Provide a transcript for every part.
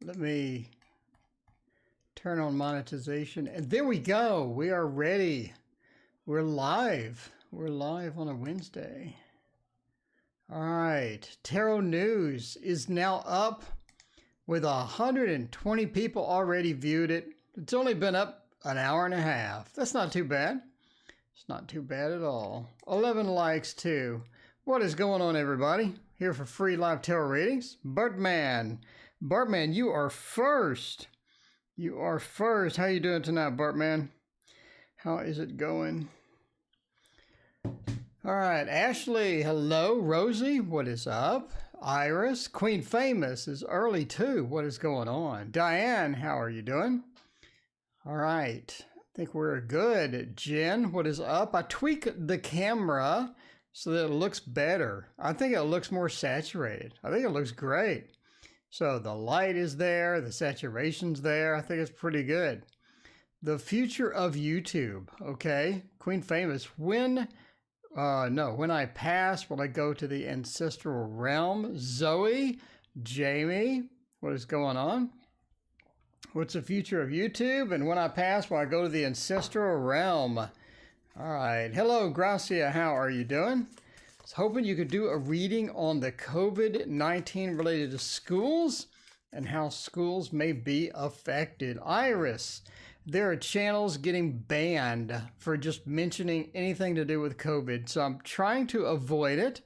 let me turn on monetization. And there we go. We are ready. We're live. We're live on a Wednesday. All right. Tarot News is now up with 120 people already viewed it. It's only been up an hour and a half. That's not too bad. It's not too bad at all. 11 likes too. What is going on, everybody? Here for free live tarot readings. Bartman, you are first. You are first. How you doing tonight, Bartman? How is it going? All right, Ashley, hello. Rosie, what is up? Iris, Queen Famous is early too. What is going on? Diane, how are you doing? All right, I think we're good. Jen, what is up? I tweaked the camera so that it looks better. I think it looks more saturated. I think it looks great. So the light is there, the saturation's there. I think it's pretty good. The future of YouTube, okay? Queen Famous, when I pass, will I go to the ancestral realm? Zoe, Jamie, what is going on? What's the future of YouTube? And when I pass, will I go to the ancestral realm? All right. Hello, Gracia. How are you doing? I was hoping you could do a reading on the COVID-19 related to schools and how schools may be affected. Iris, there are channels getting banned for just mentioning anything to do with COVID. So I'm trying to avoid it.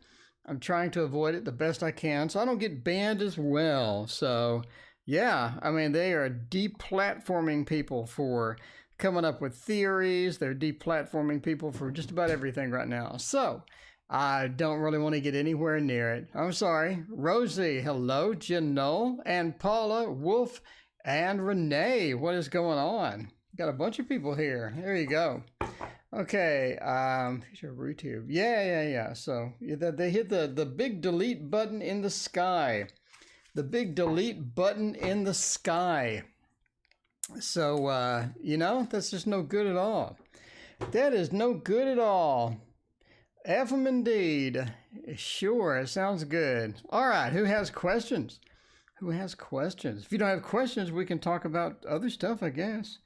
I'm trying to avoid it the best I can so I don't get banned as well. So yeah, I mean, they are deplatforming people for coming up with theories. They're deplatforming people for just about everything right now. So I don't really want to get anywhere near it. I'm sorry. Rosie, hello. Jen Knoll and Paula, Wolf, and Renee. What is going on? Got a bunch of people here. There you go. Okay. Future of YouTube. Yeah. So they hit the big delete button in the sky. The big delete button in the sky. So, that's just no good at all. That is no good at all. F them indeed. Sure, it sounds good. All right, who has questions? Who has questions? If you don't have questions, we can talk about other stuff, I guess.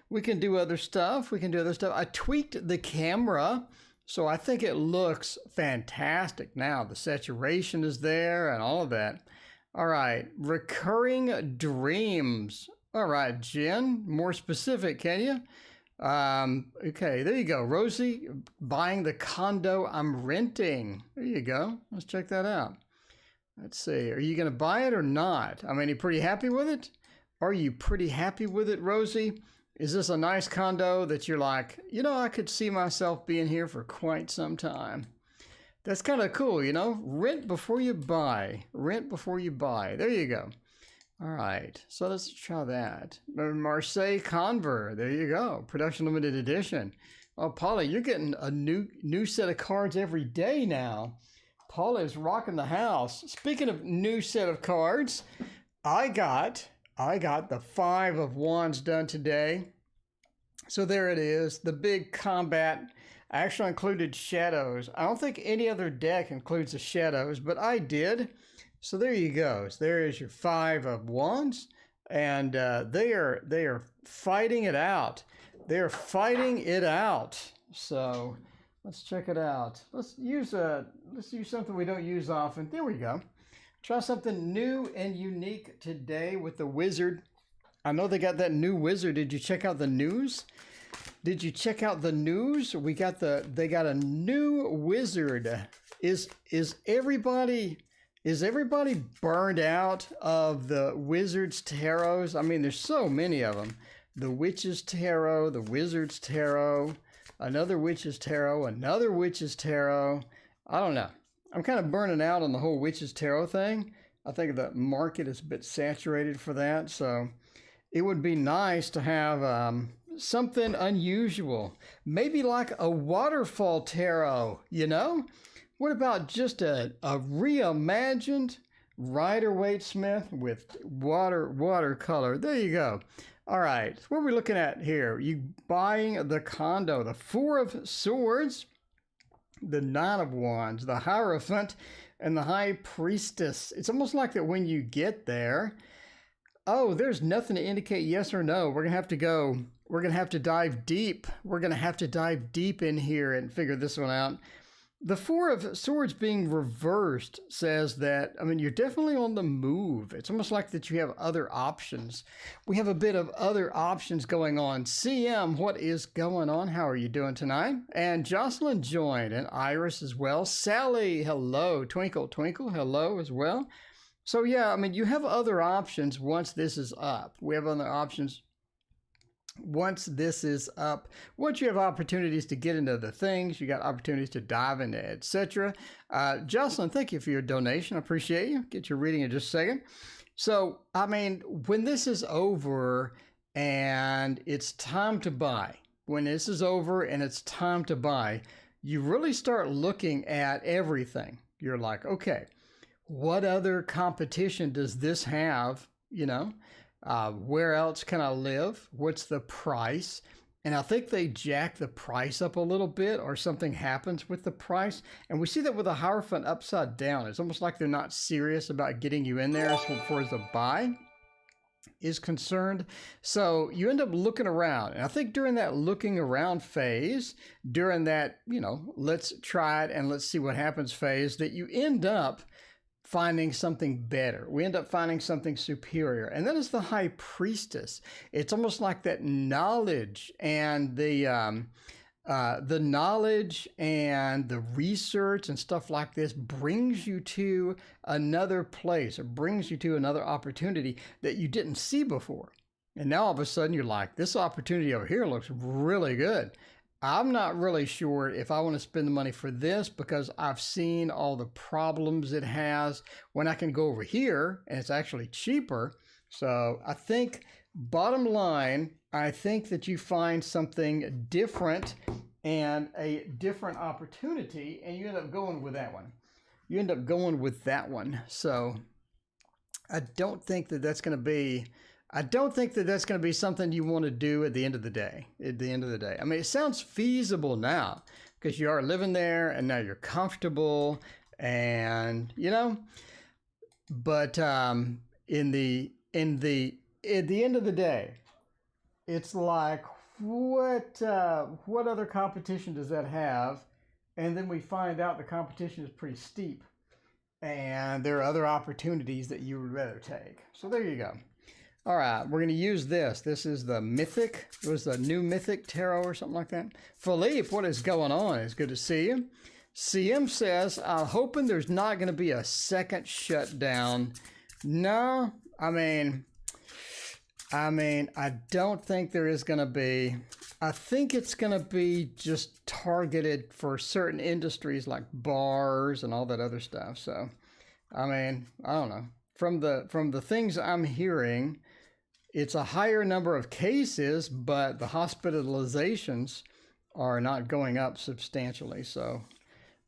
We can do other stuff. I tweaked the camera, so I think it looks fantastic now. The saturation is there and all of that. All right, recurring dreams. All right, Jen, more specific, can you? Okay, there you go. Rosie, buying the condo I'm renting. There you go. Let's check that out. Let's see. Are you going to buy it or not? I mean, are you pretty happy with it? Are you pretty happy with it, Rosie? Is this a nice condo that you're like, I could see myself being here for quite some time? That's kind of cool, Rent before you buy. Rent before you buy. There you go. All right, so let's try that. Marseille Conver, there you go. Production limited edition. Oh, Paula, you're getting a new set of cards every day now. Paula is rocking the house. Speaking of new set of cards, I got the 5 of Wands done today. So there it is, the big combat. I actually included shadows. I don't think any other deck includes the shadows, but I did. So there you go. So there is your 5 of Wands, and they are fighting it out. They're fighting it out. So let's check it out. Let's use something we don't use often. There we go. Try something new and unique today with the wizard. I know they got that new wizard. Did you check out the news? Did you check out the news? They got a new wizard. Is everybody burned out of the Wizard's Tarots? I mean, there's so many of them. The Witch's Tarot, the Wizard's Tarot, another Witch's Tarot, another Witch's Tarot. I don't know. I'm kind of burning out on the whole Witch's Tarot thing. I think the market is a bit saturated for that. So it would be nice to have something unusual. Maybe like a waterfall tarot, What about just a reimagined Rider-Waite-Smith with watercolor? There you go. All right, what are we looking at here? You buying the condo, the 4 of Swords, the 9 of Wands, the Hierophant, and the High Priestess. It's almost like that when you get there, Oh, there's nothing to indicate yes or no. We're going to have to go. We're going to have to dive deep. We're going to have to dive deep in here and figure this one out. The Four of Swords being reversed says that, I mean, you're definitely on the move. It's almost like that you have other options. We have a bit of other options going on. CM, what is going on? How are you doing tonight? And Jocelyn joined, and Iris as well. Sally, hello. Twinkle, Twinkle, hello as well. So yeah, I mean, you have other options once this is up. We have other options once this is up. Once you have opportunities to get into the things, you got opportunities to dive into, etc. Jocelyn, thank you for your donation. I appreciate you. Get your reading in just a second. So, I mean, when this is over and it's time to buy, when this is over and it's time to buy, you really start looking at everything. You're like, okay, what other competition does this have? You know, where else can I live? What's the price? And I think they jack the price up a little bit, or something happens with the price. And we see that with the Hierophant upside down. It's almost like they're not serious about getting you in there as far as the buy is concerned. So you end up looking around. And I think during that looking around phase, during that, you know, let's try it and let's see what happens phase, that you end up finding something better. We end up finding something superior. And that is the High Priestess. It's almost like that knowledge and the knowledge and the research and stuff like this brings you to another place. It brings you to another opportunity that you didn't see before. And now all of a sudden you're like, this opportunity over here looks really good. I'm not really sure if I want to spend the money for this, because I've seen all the problems it has when I can go over here and it's actually cheaper. So I think, bottom line, I think that you find something different and a different opportunity, and you end up going with that one. You end up going with that one. So I don't think that that's going to be... I don't think that that's going to be something you want to do at the end of the day. At the end of the day, I mean, it sounds feasible now because you are living there and now you're comfortable, and you know. But at the end of the day, it's like, what other competition does that have? And then we find out the competition is pretty steep, and there are other opportunities that you would rather take. So there you go. All right, we're going to use this. This is the Mythic. It was the New Mythic Tarot or something like that. Philippe, what is going on? It's good to see you. CM says, I'm hoping there's not going to be a second shutdown. No, I mean, I don't think there is going to be. I think it's going to be just targeted for certain industries like bars and all that other stuff. So, I mean, I don't know. From the things I'm hearing, it's a higher number of cases, but the hospitalizations are not going up substantially. So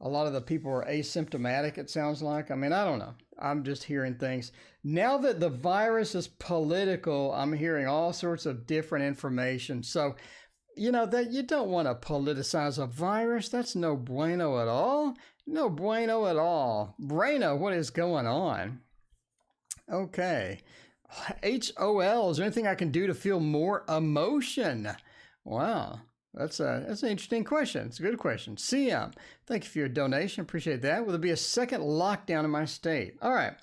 a lot of the people are asymptomatic, it sounds like. I mean, I don't know. I'm just hearing things. Now that the virus is political, I'm hearing all sorts of different information. So, you know, that you don't want to politicize a virus. That's no bueno at all. No bueno at all. Breno, what is going on? Okay. HOL, is there anything I can do to feel more emotion? Wow, that's an interesting question. It's a good question. CM, thank you for your donation. Appreciate that. Will there be a second lockdown in my state? All right.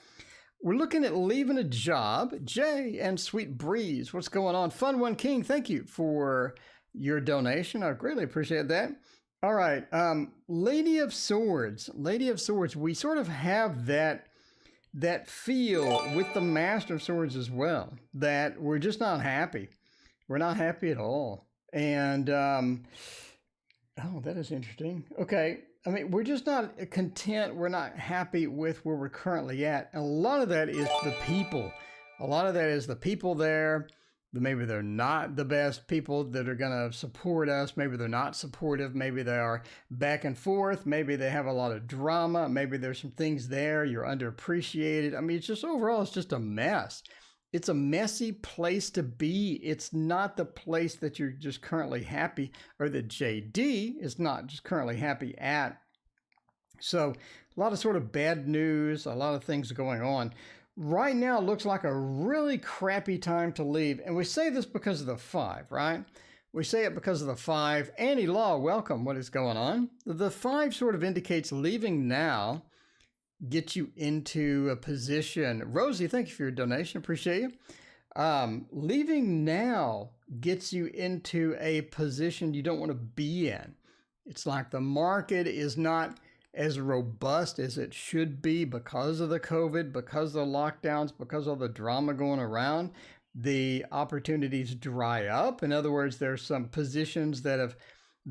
We're looking at leaving a job. Jay and Sweet Breeze, what's going on? Fun One King, thank you for your donation. I greatly appreciate that. All right. Lady of Swords. Lady of Swords, we sort of have that feel with the Master of Swords as well, that we're just not happy. We're not happy at all. And, oh, that is interesting. Okay. I mean, we're just not content. We're not happy with where we're currently at. And a lot of that is the people. A lot of that is the people there. Maybe they're not the best people that are going to support us. Maybe they're not supportive. Maybe they are back and forth. Maybe they have a lot of drama. Maybe there's some things there. You're underappreciated. I mean, it's just overall, it's just a mess. It's a messy place to be. It's not the place that you're just currently happy, or that JD is not just currently happy at. So a lot of sort of bad news, a lot of things going on. right now it looks like a really crappy time to leave. And we say this because of the 5, right? We say it because of the 5. Annie Law, welcome. What is going on? The 5 sort of indicates leaving now gets you into a position. Rosie, thank you for your donation. Appreciate you. Leaving now gets you into a position you don't want to be in. It's like the market is not as robust as it should be because of the COVID, because of the lockdowns, because of the drama going around. The opportunities dry up. In other words, there's some positions that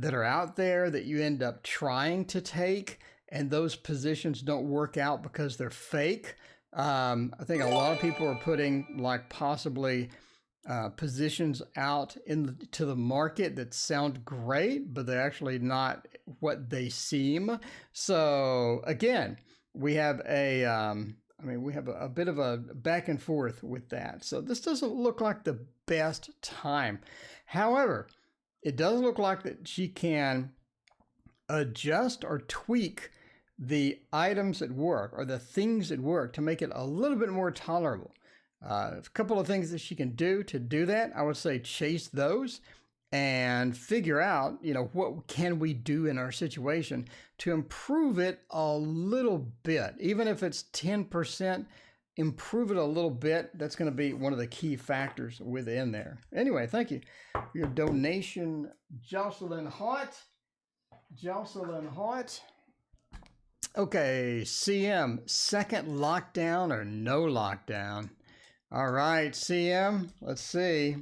are out there that you end up trying to take, and those positions don't work out because they're fake. I think a lot of people are putting like possibly positions out to the market that sound great, but they're actually not what they seem. So again, we have we have a bit of a back and forth with that. So this doesn't look like the best time. However, it does look like that she can adjust or tweak the items at work or the things at work to make it a little bit more tolerable. A couple of things that she can do to do that. I would say chase those and figure out, what can we do in our situation to improve it a little bit. Even if it's 10%, improve it a little bit. That's going to be one of the key factors within there. Anyway, thank you for your donation, Jocelyn Hart. Okay, CM, second lockdown or no lockdown? All right, CM, let's see.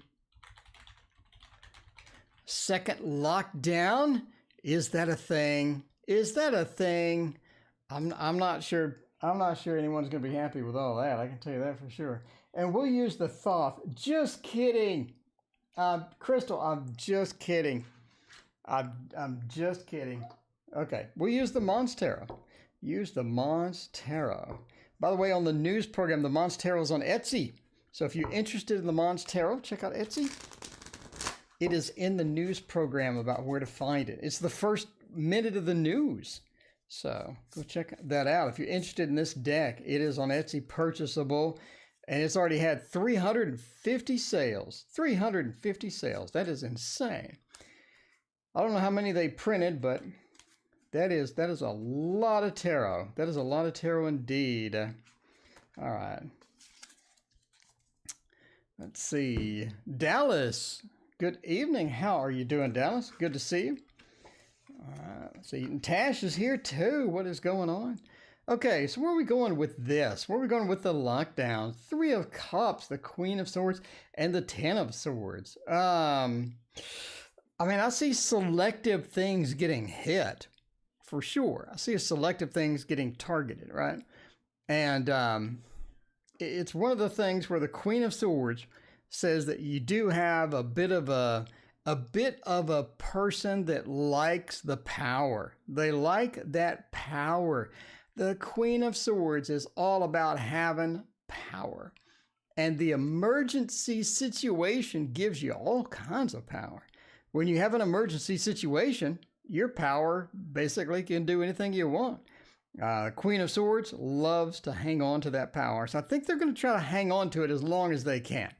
Second lockdown, is that a thing? I'm not sure. I'm not sure anyone's going to be happy with all that. I can tell you that for sure. And we'll use the Thoth. Just kidding. Crystal, I'm just kidding. I'm just kidding. Okay, we'll use the Monstero. Use the Monstero. By the way, on the news program, the Monstero is on Etsy. So if you're interested in the Monstero, check out Etsy. It is in the news program about where to find it. It's the first minute of the news. So go check that out. If you're interested in this deck, it is on Etsy, purchasable. And it's already had 350 sales. 350 sales. That is insane. I don't know how many they printed, but that is a lot of tarot. That is a lot of tarot indeed. All right. Let's see. Dallas. Good evening. How are you doing, Dallas? Good to see you. All right. Let's see. And Tash is here too. What is going on? Okay, so where are we going with this? Where are we going with the lockdown? 3 of Cups, the Queen of Swords, and the 10 of Swords. I see selective things getting hit, for sure. I see selective things getting targeted, right? And it's one of the things where the Queen of Swords says that you do have a bit of a person that likes the power. They like that power. The Queen of Swords is all about having power. And the emergency situation gives you all kinds of power. When you have an emergency situation, your power basically can do anything you want. Queen of Swords loves to hang on to that power. So I think they're going to try to hang on to it as long as they can.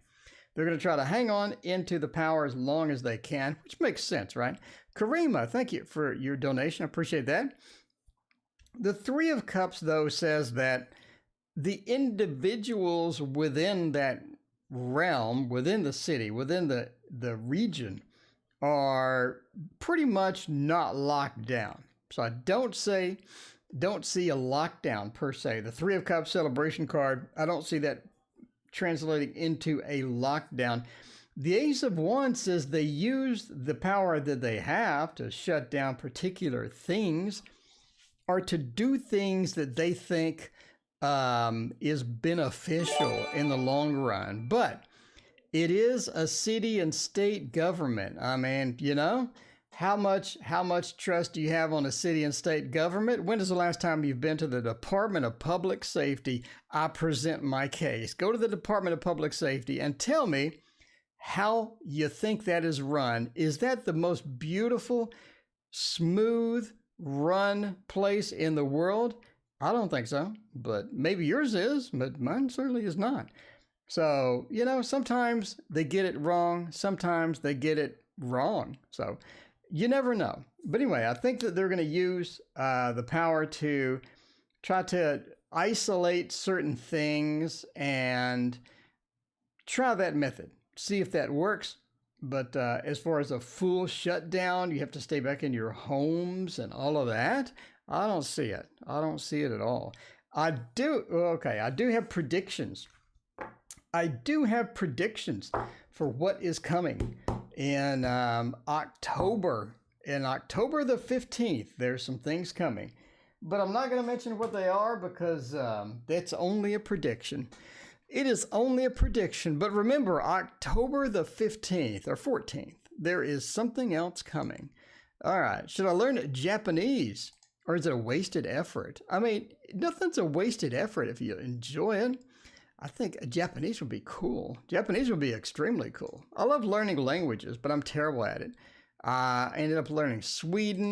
They're going to try to hang on into the power as long as they can, which makes sense, right? Karima, thank you for your donation. I appreciate that. The 3 of Cups, though, says that the individuals within that realm, within the city, within the region, are pretty much not locked down. So I don't see a lockdown per se. The 3 of Cups celebration card, I don't see that translating into a lockdown. The Ace of Wands says they use the power that they have to shut down particular things or to do things that they think is beneficial in the long run. But it is a city and state government. I mean, how much trust do you have on a city and state government? When is the last time you've been to the Department of Public Safety? I present my case. Go to the Department of Public Safety and tell me how you think that is run. Is that the most beautiful, smooth run place in the world? I don't think so, but maybe yours is, but mine certainly is not. So, sometimes they get it wrong, sometimes they get it wrong. So, you never know. But anyway, I think that they're going to use the power to try to isolate certain things and try that method. See if that works. But as far as a full shutdown, you have to stay back in your homes and all of that. I don't see it. I don't see it at all. I do have predictions. I do have predictions for what is coming in October. In October the 15th, there's some things coming. But I'm not going to mention what they are because that's only a prediction. It is only a prediction. But remember, October the 15th or 14th, there is something else coming. All right. Should I learn Japanese? Or is it a wasted effort? I mean, nothing's a wasted effort if you enjoy it. I think Japanese would be cool. Japanese would be extremely cool. I love learning languages, but I'm terrible at it. I ended up learning Swedish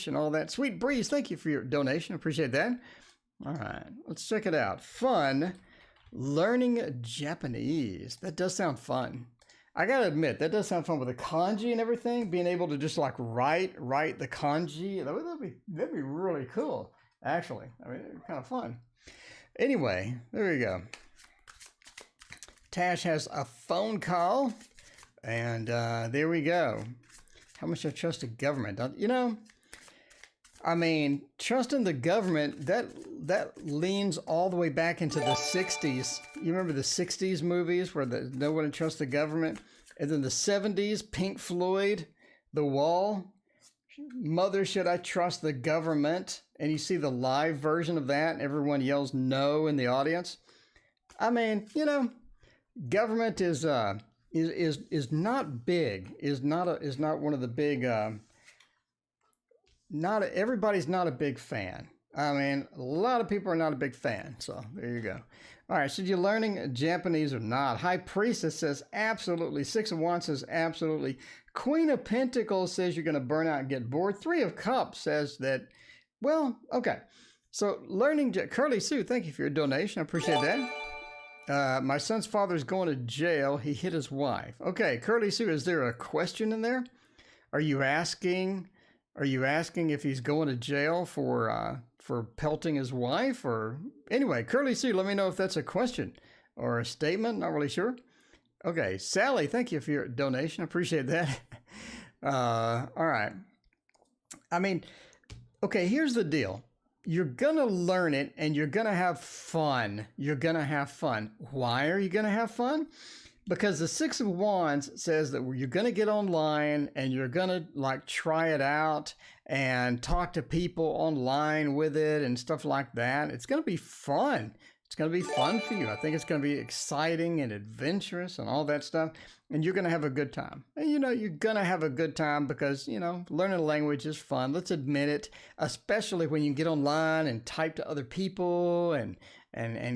and all that. Sweet Breeze, thank you for your donation. Appreciate that. All right, let's check it out. Fun learning Japanese. That does sound fun. I gotta admit, that does sound fun with the kanji and everything. Being able to just like write the kanji. That'd be really cool, actually. I mean, it'd be kind of fun. Anyway, there we go. Tash has a phone call. And there we go. How much I trust the government? I mean, trusting the government, that leans all the way back into the 60s. You remember the 60s movies where no one trusts the government? And then the 70s, Pink Floyd, The Wall, Mother, Should I Trust the Government? And you see the live version of that, and everyone yells no in the audience. I mean, government is not big, is not one of the big, everybody's not a big fan. I mean, a lot of people are not a big fan. So there you go. All right. So you're learning Japanese or not? High Priestess says absolutely. Six of Wands says absolutely. Queen of Pentacles says you're going to burn out and get bored. Three of Cups says that, well, okay. So learning, Curly Sue, thank you for your donation. I appreciate that. My son's father's going to jail. He hit his wife. Okay, Curly Sue, is there a question in there? Are you asking if he's going to jail for pelting his wife? Or anyway, Curly Sue, let me know if that's a question or a statement. Not really sure. Okay, Sally, thank you for your donation. I appreciate that. All right. I mean, okay, here's the deal. You're going to learn it and you're going to have fun. You're going to have fun. Why are you going to have fun? Because the Six of Wands says that you're going to get online and you're going to like try it out and talk to people online with it and stuff like that. It's going to be fun. It's going to be fun for you. I think it's going to be exciting and adventurous and all that stuff. And you're going to have a good time. And you're going to have a good time because, learning a language is fun. Let's admit it, especially when you get online and type to other people and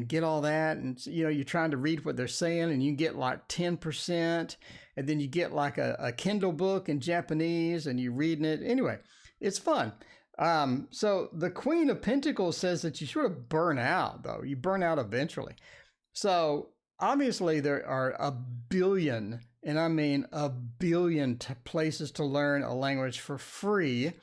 get all that. And, you're trying to read what they're saying and you get like 10%. And then you get like a Kindle book in Japanese and you're reading it. Anyway, it's fun. So the Queen of Pentacles says that you sort of burn out, though. You burn out eventually. So obviously there are a billion, and I mean a billion places to learn a language for free.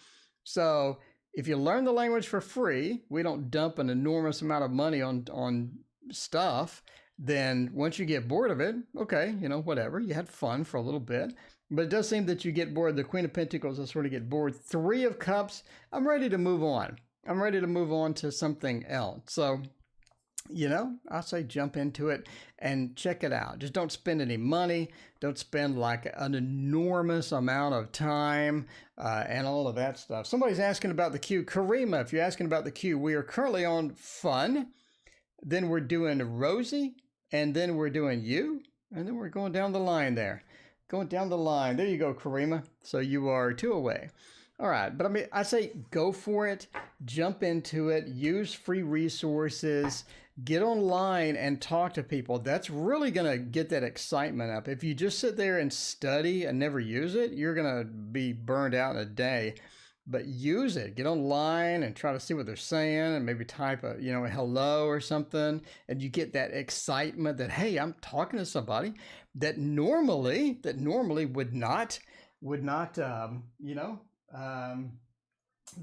So if you learn the language for free, we don't dump an enormous amount of money on stuff. Then once you get bored of it, okay, whatever. You had fun for a little bit. But it does seem that you get bored. The Queen of Pentacles will sort of get bored. Three of Cups, I'm ready to move on. I'm ready to move on to something else. So, I say jump into it and check it out. Just don't spend any money. Don't spend like an enormous amount of time and all of that stuff. Somebody's asking about the queue. Karima, if you're asking about the queue, we are currently on Fun. Then we're doing Rosie. And then we're doing You. And then we're going down the line there. Going down the line. There you go, Karima. So you are 2 away. All right. But I say go for it. Jump into it. Use free resources. Get online and talk to people. That's really going to get that excitement up. If you just sit there and study and never use it, you're going to be burned out in a day. but use it. Get online and try to see what they're saying and maybe type a, a hello or something. And you get that excitement that, hey, I'm talking to somebody that normally would not, that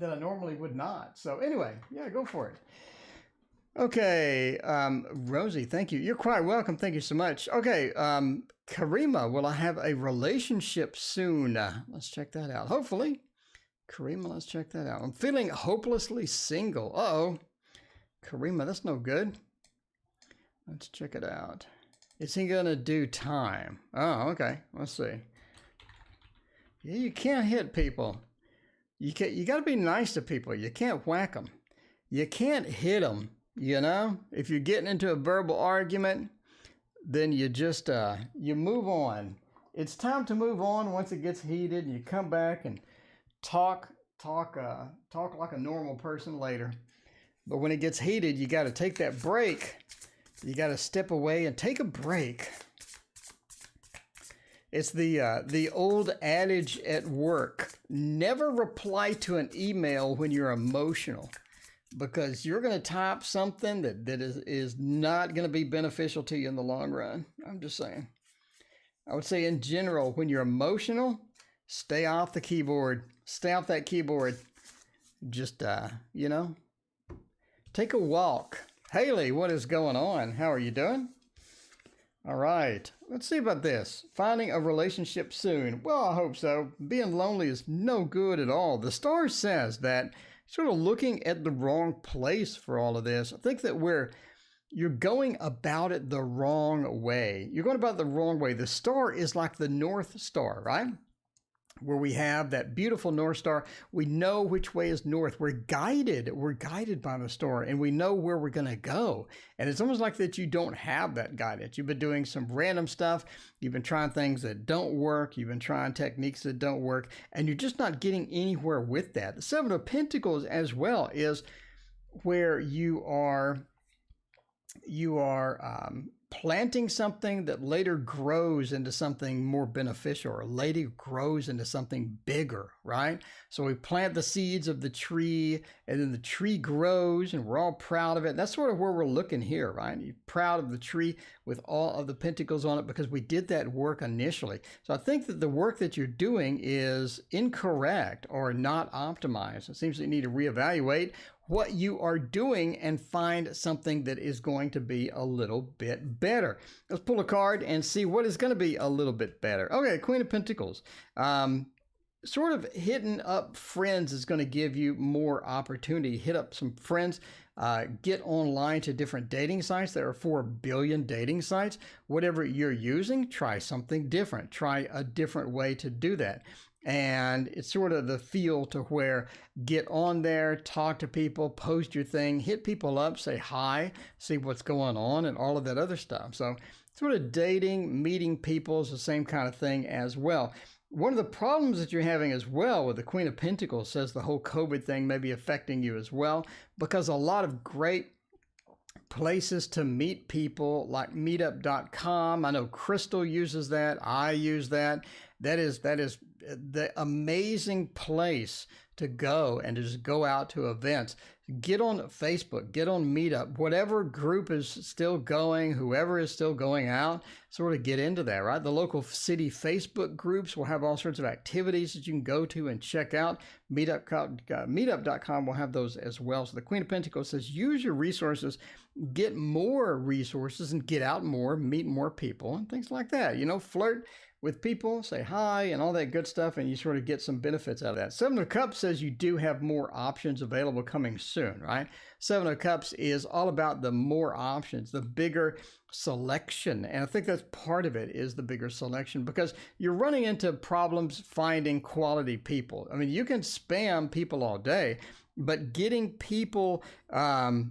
I normally would not. So anyway, yeah, go for it. Okay, Rosie, thank you. You're quite welcome. Thank you so much. Okay, Karima, will I have a relationship soon? Let's check that out. Hopefully. Karima, let's check that out. I'm feeling hopelessly single. Uh-oh. Karima, that's no good. Let's check it out. Is he going to do time? Oh, okay. Let's see. Yeah, you can't hit people. You got to be nice to people. You can't whack them. You can't hit them. If you're getting into a verbal argument, then you just, you move on. It's time to move on once it gets heated, and you come back and talk like a normal person later. But when it gets heated, you got to take that break. You got to step away and take a break. It's the old adage at work: never reply to an email when you're emotional, because you're going to type something that is not going to be beneficial to you in the long run. I'm just saying. I would say in general, when you're emotional, stay off the keyboard. Stay off that keyboard. Just, take a walk. Haley, what is going on? How are you doing? All right. Let's see about this. Finding a relationship soon. Well, I hope so. Being lonely is no good at all. The star says that sort of looking at the wrong place for all of this. I think that you're going about it the wrong way. You're going about it the wrong way. The star is like the North Star, right? Where we have that beautiful North Star. We know which way is north. We're guided by the star, and we know where we're going to go. And it's almost like that you don't have that guidance. You've been doing some random stuff. You've been trying things that don't work. You've been trying techniques that don't work, and you're just not getting anywhere with that. The Seven of Pentacles as well is where you are planting something that later grows into something more beneficial, or later grows into something bigger, right? So we plant the seeds of the tree, and then the tree grows, and we're all proud of it. That's sort of where we're looking here, right? You're proud of the tree with all of the pentacles on it because we did that work initially. So I think that the work that you're doing is incorrect or not optimized. It seems that you need to reevaluate what you are doing and find something that is going to be a little bit better. Let's pull a card and see what is going to be a little bit better. Okay, Queen of Pentacles. Sort of hitting up friends is going to give you more opportunity. Hit up some friends. Get online to different dating sites. There are 4 billion dating sites. Whatever you're using, try something different. Try a different way to do that. And it's sort of the feel to where get on there, talk to people, post your thing, hit people up, say hi, see what's going on, and all of that other stuff. So sort of dating, meeting people is the same kind of thing as well. One of the problems that you're having as well with the Queen of Pentacles says the whole COVID thing may be affecting you as well, because a lot of great places to meet people like meetup.com. I know Crystal uses that. I use that. That is the amazing place to go and to just go out to events. Get on Facebook, get on Meetup, whatever group is still going, whoever is still going out, sort of get into that, right? The local city Facebook groups will have all sorts of activities that you can go to and check out. Meetup.com will have those as well. So the Queen of Pentacles says, use your resources, get more resources, and get out more, meet more people, and things like that. Flirt with people, say hi, and all that good stuff, and you sort of get some benefits out of that. Seven of Cups says you do have more options available coming soon, right? Seven of Cups is all about the more options, the bigger selection. And I think that's part of it, is the bigger selection, because you're running into problems finding quality people. I mean, you can spam people all day, but getting people to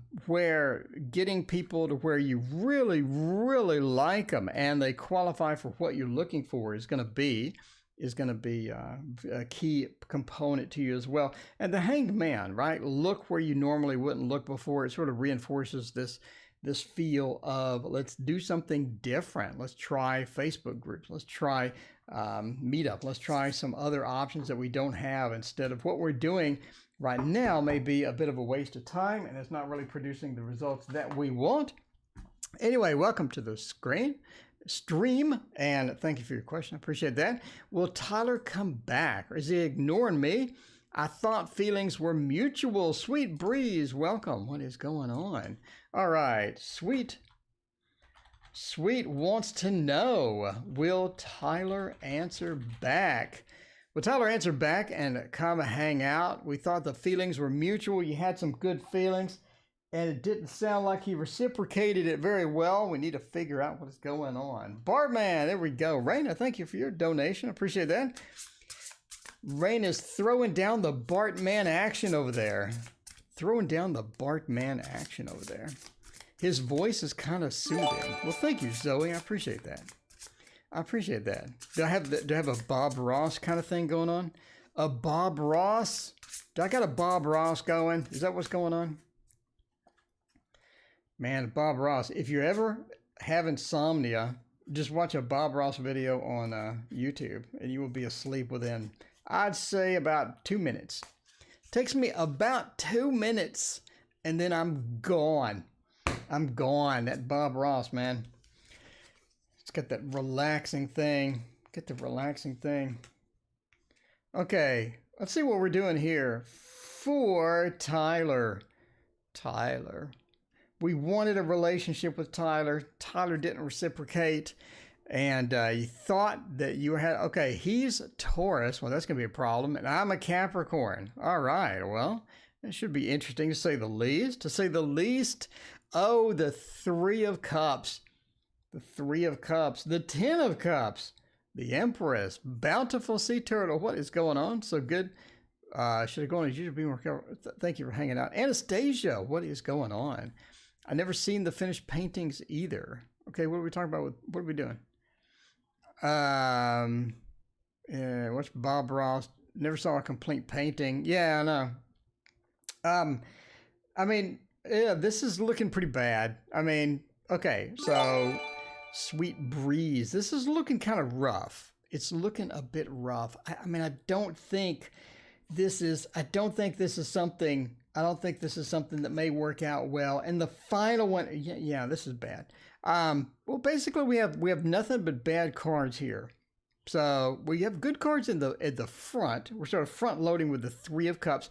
where you really, really like them and they qualify for what you're looking for is going to be a key component to you as well. And the Hanged Man, right? Look where you normally wouldn't look before. It sort of reinforces this feel of let's do something different. Let's try Facebook groups. Let's try Meetup. Let's try some other options that we don't have instead of what we're doing right now may be a bit of a waste of time and it's not really producing the results that we want. Anyway, welcome to the stream, and thank you for your question. I appreciate that. Will Tyler come back, or is he ignoring me? I thought feelings were mutual. Sweet Breeze, welcome. What is going on? All right, Sweet wants to know, will Tyler answer back? Will Tyler answer back and come hang out? We thought the feelings were mutual. You had some good feelings, and it didn't sound like he reciprocated it very well. We need to figure out what is going on. Bartman, there we go. Raina, thank you for your donation. I appreciate that. Raina's throwing down the Bartman action over there. Throwing down the Bartman action over there. His voice is kind of soothing. Well, thank you, Zoe. I appreciate that. I appreciate that. Do I have a Bob Ross kind of thing going on? A Bob Ross? Do I got a Bob Ross going? Is that what's going on? Man, Bob Ross, if you ever have insomnia, just watch a Bob Ross video on YouTube and you will be asleep within, I'd say, about 2 minutes. Takes me about 2 minutes and then I'm gone. I'm gone. That Bob Ross, man. It's got that relaxing thing. Get the relaxing thing. Okay, let's see what we're doing here for Tyler. Tyler. We wanted a relationship with Tyler. Tyler didn't reciprocate. And you thought that you had, okay, he's a Taurus. Well, that's going to be a problem. And I'm a Capricorn. All right, well, it should be interesting to say the least. To say the least, oh, the Three of Cups. The Three of Cups. The Ten of Cups. The Empress. Bountiful Sea Turtle. What is going on? So good. Should have gone as usual. Be more careful. Thank you for hanging out. Anastasia, what is going on? I never seen the finished paintings either. Okay, what are we talking about? What are we doing? Yeah, what's Bob Ross? Never saw a complete painting. Yeah, I know. I mean, yeah, this is looking pretty bad. I mean, okay, so Sweet Breeze. This is looking kind of rough. It's looking a bit rough. I mean, I don't think this is something that may work out well. And the final one, yeah, this is bad. Well, basically we have nothing but bad cards here. So we have good cards at the front. We're sort of front loading with the Three of Cups,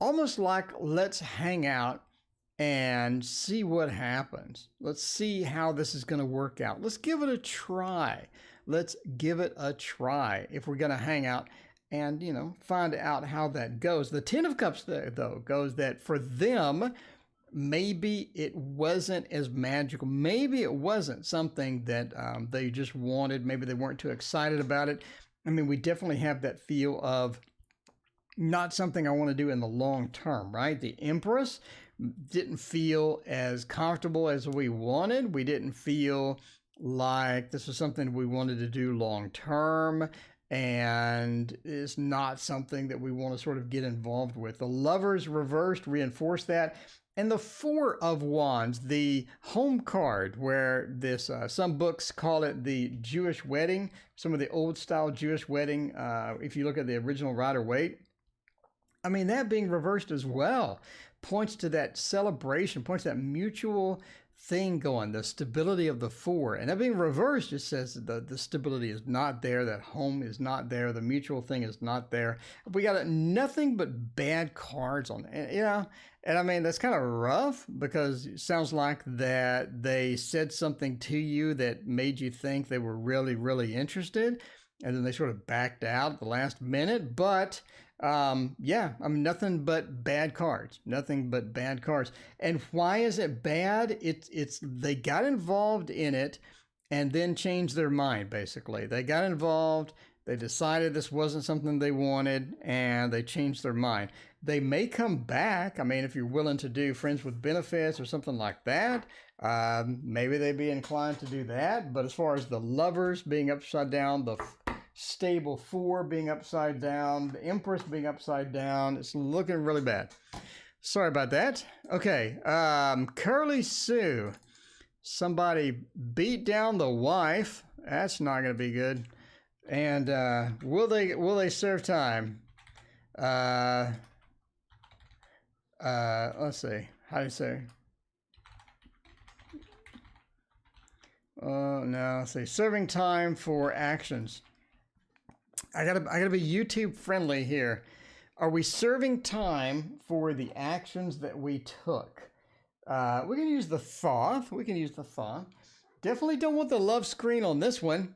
almost like let's hang out and see what happens. Let's see how this is going to work out. Let's give it a try. Let's give it a try if we're going to hang out and, you know, find out how that goes. The Ten of Cups, though, goes that for them, maybe it wasn't as magical. Maybe it wasn't something that they just wanted. Maybe they weren't too excited about it. I mean, we definitely have that feel of not something I want to do in the long term, right? The Empress didn't feel as comfortable as we wanted. We didn't feel like this was something we wanted to do long term. And it's not something that we want to sort of get involved with. The Lovers reversed reinforce that. And the Four of Wands, the home card, where this some books call it the Jewish wedding, some of the old style Jewish wedding, if you look at the original Rider-Waite. I mean, that being reversed as well points to that celebration, points to that mutual thing going, the stability of the Four. And that being reversed just says that the stability is not there, that home is not there, the mutual thing is not there. We got nothing but bad cards on it, you know. And I mean, that's kind of rough because it sounds like that they said something to you that made you think they were really, really interested. And then they sort of backed out at the last minute. But yeah, I mean, nothing but bad cards, nothing but bad cards. And why is it bad? It's they got involved in it and then changed their mind, basically. They got involved, they decided this wasn't something they wanted, and they changed their mind. They may come back. I mean, if you're willing to do friends with benefits or something like that, maybe they'd be inclined to do that. But as far as the Lovers being upside down, the stable Four being upside down, the Empress being upside down, it's looking really bad. Sorry about that. Okay, Curly Sue. Somebody beat down the wife. That's not going to be good. And will they serve time? Let's see. How do you say? Oh no. Let's see. Serving time for actions. I gotta be YouTube friendly here. Are we serving time for the actions that we took? We can use the thought. We can use the thought. Definitely don't want the love screen on this one.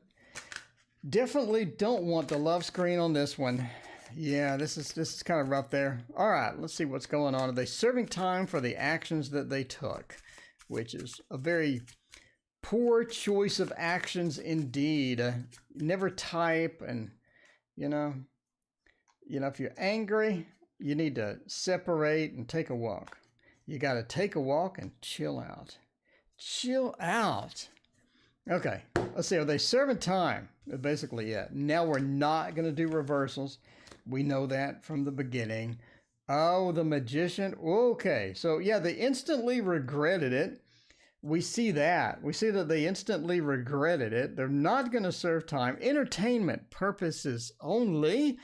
Definitely don't want the love screen on this one. Yeah, this is kind of rough there. All right, let's see what's going on. Are they serving time for the actions that they took? Which is a very poor choice of actions indeed. Never type, and you know, if you're angry, you need to separate and take a walk. You got to take a walk and chill out. Chill out. Okay, let's see. Are they serving time? Basically, yeah. Now we're not going to do reversals. We know that from the beginning. Oh, the magician. Okay, so yeah, they instantly regretted it. We see that. We see that they instantly regretted it. They're not going to serve time. Entertainment purposes only.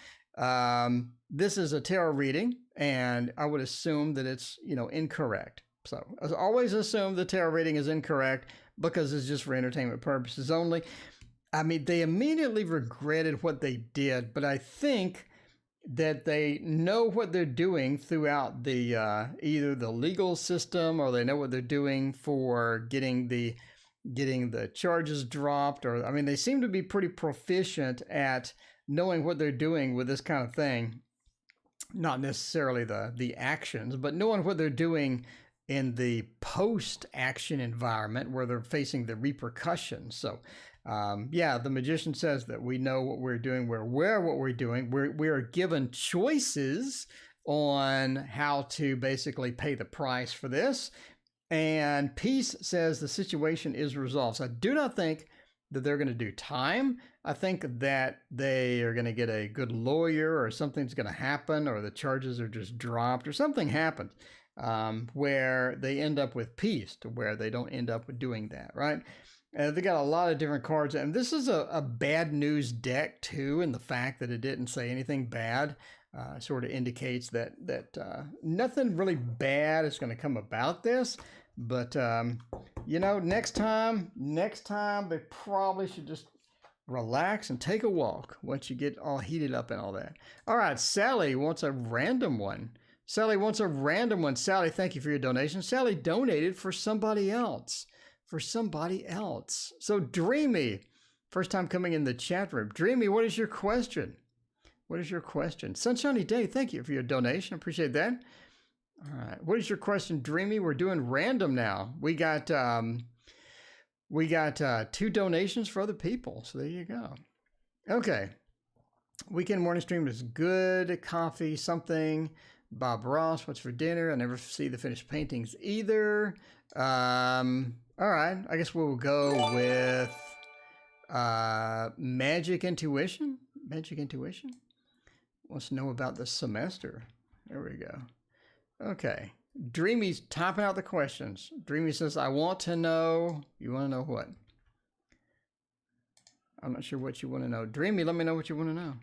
This is a tarot reading, and I would assume that it's, incorrect. So I always assume the tarot reading is incorrect because it's just for entertainment purposes only. I mean, they immediately regretted what they did, but I think that they know what they're doing throughout the either the legal system, or they know what they're doing for getting the charges dropped, or I mean, they seem to be pretty proficient at knowing what they're doing with this kind of thing. Not necessarily the actions, but knowing what they're doing in the post-action environment where they're facing the repercussions. So yeah, the magician says that we know what we're doing, we're aware of what we're doing, we are given choices on how to basically pay the price for this. And peace says the situation is resolved. So I do not think that they're going to do time. I think that they are going to get a good lawyer, or something's going to happen, or the charges are just dropped, or something happens where they end up with peace, to where they don't end up with doing that, right? They got a lot of different cards, and this is a bad news deck too, and the fact that it didn't say anything bad sort of indicates that nothing really bad is going to come about this. But next time they probably should just relax and take a walk once you get all heated up and all that. All right, Sally wants a random one. Sally, thank you for your donation. Sally donated for somebody else. So Dreamy, first time coming in the chat room. Dreamy, what is your question? Sunshiny Day, thank you for your donation. Appreciate that. All right, what is your question, Dreamy? We're doing random now. We got 2 donations for other people, so there you go. Okay, weekend morning stream is good. Coffee, something. Bob Ross, what's for dinner? I never see the finished paintings either. All right, I guess we'll go with Magic Intuition. Wants to know about the semester. There we go. Okay. Dreamy's typing out the questions. Dreamy says, I want to know. You want to know what? I'm not sure what you want to know. Dreamy, let me know what you want to know.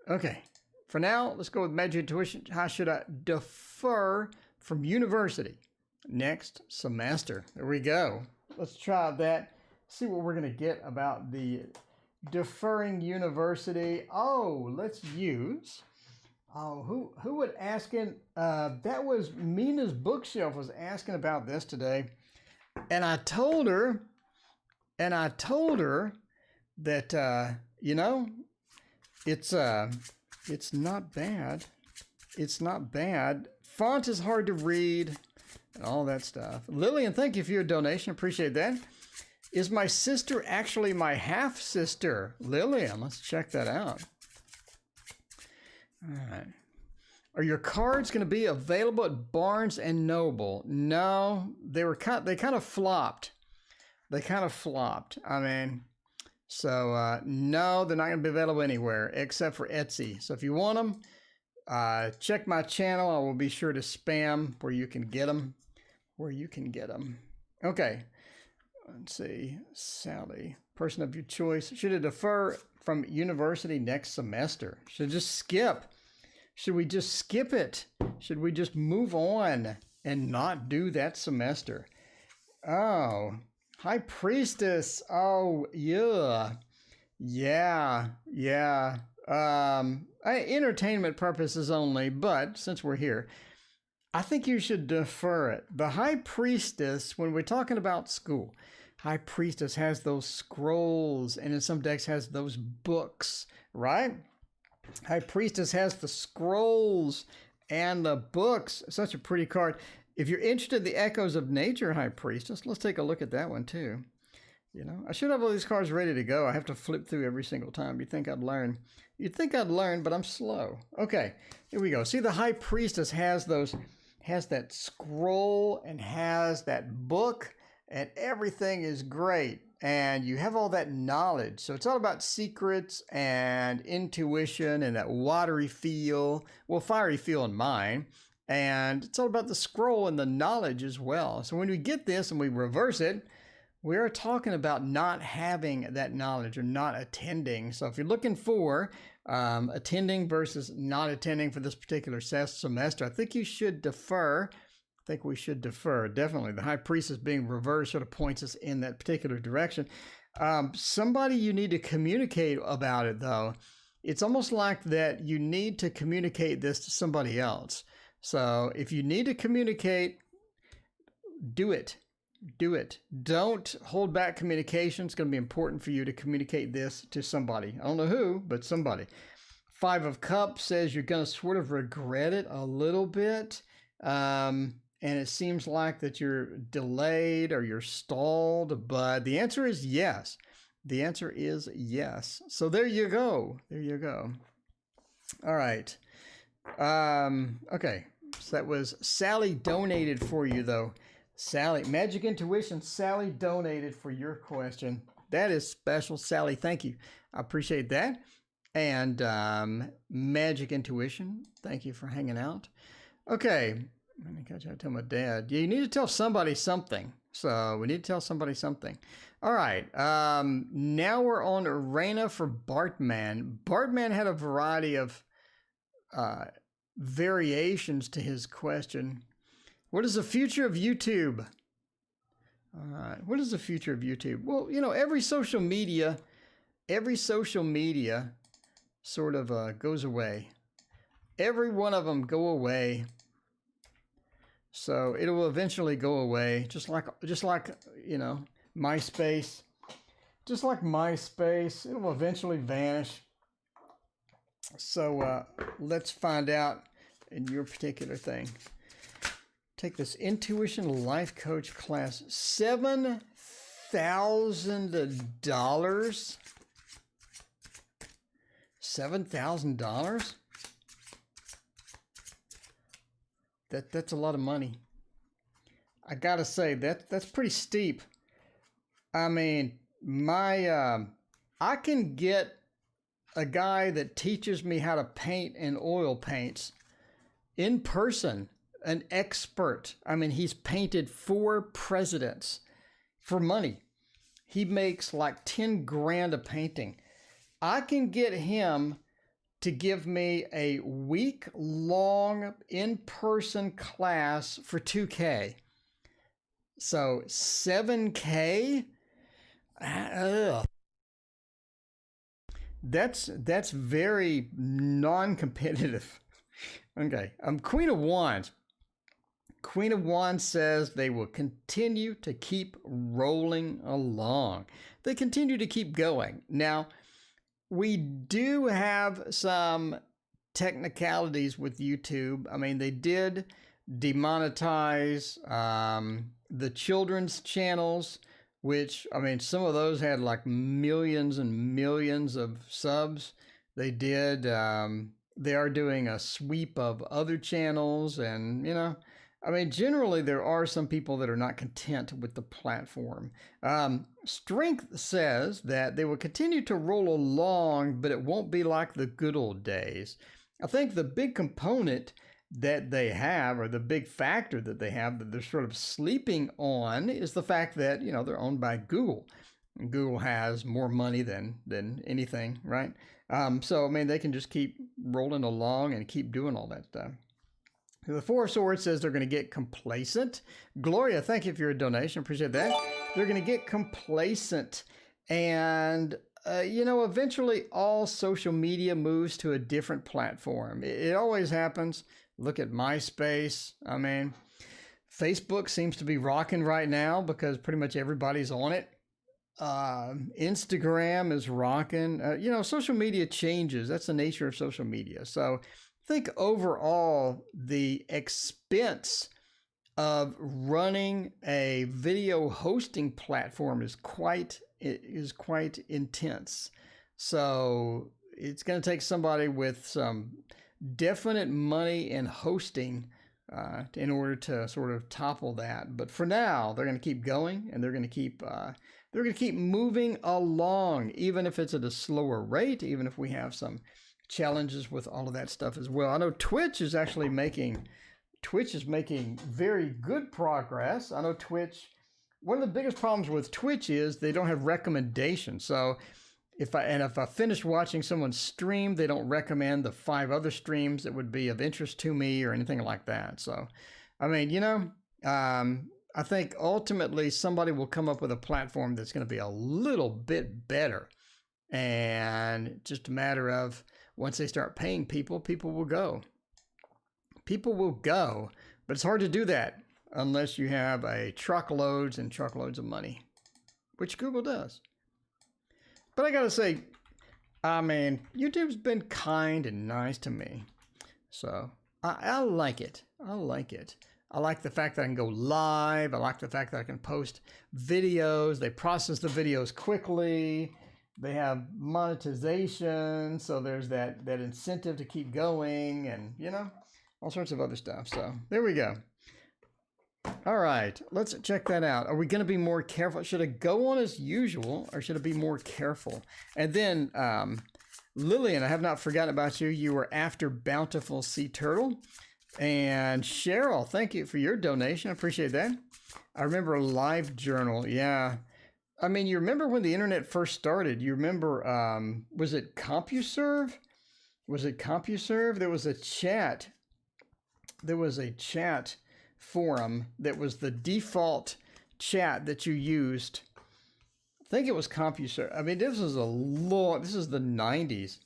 Okay. For now, let's go with Magic Intuition. How should I defer from university next semester? There we go. Let's try that. See what we're going to get about the deferring university. Oh, let's use... Oh, who would asking? That was Mina's Bookshelf was asking about this today, and I told her that it's not bad. It's not bad. Font is hard to read, and all that stuff. Lillian, thank you for your donation. Appreciate that. Is my sister actually my half sister? Lillian, let's check that out. All right. Are your cards going to be available at Barnes and Noble? No, they kind of flopped. I mean, so no, they're not going to be available anywhere except for Etsy. So if you want them, check my channel. I will be sure to spam where you can get them. where you can get them. Okay. Let's see. Sally, person of your choice. Should it defer from university next semester? Should it just skip? Should we just skip it? Should we just move on and not do that semester? Oh, High Priestess. Oh, yeah. Yeah. Entertainment purposes only, but since we're here, I think you should defer it. The High Priestess, when we're talking about school, High Priestess has those scrolls, and in some decks has those books, right? High Priestess has the scrolls and the books. Such a pretty card. If you're interested in the echoes of nature, High Priestess, let's take a look at that one too. You know, I should have all these cards ready to go. I have to flip through every single time. You'd think I'd learn. You'd think I'd learn, but I'm slow. Okay, here we go. See, the High Priestess has that scroll and has that book, and everything is great. And you have all that knowledge. So it's all about secrets and intuition and that watery feel. Well, fiery feel in mine. And it's all about the scroll and the knowledge as well. So when we get this and we reverse it, we're talking about not having that knowledge or not attending. So if you're looking for attending versus not attending for this particular semester, I think you should defer. I think we should defer. Definitely. The High Priestess being reversed sort of points us in that particular direction. Somebody you need to communicate about it, though. It's almost like that you need to communicate this to somebody else. So if you need to communicate, do it. Do it. Don't hold back communication. It's going to be important for you to communicate this to somebody. I don't know who, but somebody. Five of Cups says you're going to sort of regret it a little bit. And it seems like that you're delayed or you're stalled, but the answer is yes. The answer is yes. So there you go. There you go. All right. Okay. So that was Sally donated for you, though. Sally, Magic Intuition, Sally donated for your question. That is special, Sally. Thank you. I appreciate that. And Magic Intuition, thank you for hanging out. Okay. I think I got to tell my dad. Yeah, you need to tell somebody something. So we need to tell somebody something. All right. Now we're on Raina for Bartman. Bartman had a variety of variations to his question. What is the future of YouTube? All right. What is the future of YouTube? Well, you know, every social media sort of goes away. Every one of them go away. So it will eventually go away, just like you know, MySpace. Just like MySpace, it will eventually vanish. So let's find out in your particular thing. Take this Intuition Life Coach class. $7,000. $7,000? That's a lot of money. I gotta say that's pretty steep. I mean, I can get a guy that teaches me how to paint in oil paints in person, an expert. I mean, he's painted 4 presidents for money. He makes like 10 grand a painting. I can get him to give me a week-long in-person class for $2,000. So $7,000? That's very non-competitive. Okay, Queen of Wands. Queen of Wands says they will continue to keep rolling along. They continue to keep going. Now, we do have some technicalities with YouTube. I mean, they did demonetize the children's channels, which, I mean, some of those had like millions and millions of subs. They did, they are doing a sweep of other channels, and, you know, I mean, generally there are some people that are not content with the platform. Strength says that they will continue to roll along, but it won't be like the good old days. I think the big component that they have, or the big factor that they have that they're sort of sleeping on, is the fact that, you know, they're owned by Google. And Google has more money than anything, right? So, I mean, they can just keep rolling along and keep doing all that stuff. The Four of Swords says they're going to get complacent. Gloria, thank you for your donation. Appreciate that. They're going to get complacent. And, you know, eventually all social media moves to a different platform. It always happens. Look at MySpace. I mean, Facebook seems to be rocking right now because pretty much everybody's on it. Instagram is rocking. You know, social media changes. That's the nature of social media. So I think overall the expense of running a video hosting platform is quite intense. So it's going to take somebody with some definite money in hosting in order to sort of topple that. But for now, they're going to keep going, and they're going to keep moving along, even if it's at a slower rate, even if we have some challenges with all of that stuff as well. I know Twitch is making very good progress. I know Twitch, one of the biggest problems with Twitch is they don't have recommendations. So if I finish watching someone's stream, they don't recommend the 5 other streams that would be of interest to me or anything like that. So, I mean, you know, I think ultimately somebody will come up with a platform that's going to be a little bit better. And just a matter of once they start paying people, people will go. People will go, but it's hard to do that unless you have a truckloads and truckloads of money, which Google does. But I gotta say, I mean, YouTube's been kind and nice to me. So I like it. I like it. I like the fact that I can go live. I like the fact that I can post videos. They process the videos quickly. They have monetization. So there's that incentive to keep going, and, you know, all sorts of other stuff. So there we go. All right, let's check that out. Are we going to be more careful? Should I go on as usual, or should I be more careful? And then Lillian, I have not forgotten about you. You were after Bountiful Sea Turtle. And Cheryl, thank you for your donation. I appreciate that. I remember Live Journal. Yeah. I mean, you remember when the internet first started? You remember, was it CompuServe? Was it CompuServe? There was a chat. There was a chat forum that was the default chat that you used. I think it was CompuServe. I mean, this is the 90s.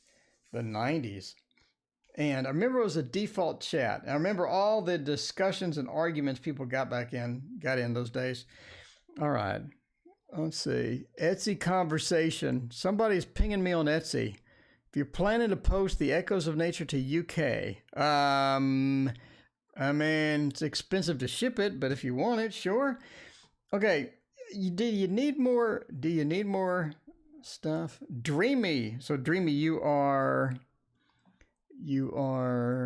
The 90s. And I remember it was a default chat. I remember all the discussions and arguments people got in those days. All right. Let's see. Etsy conversation. Somebody's pinging me on Etsy. If you're planning to post the Echoes of Nature to UK, I mean, it's expensive to ship it, but if you want it, sure. Okay. Do you need more stuff? Dreamy. So Dreamy, you are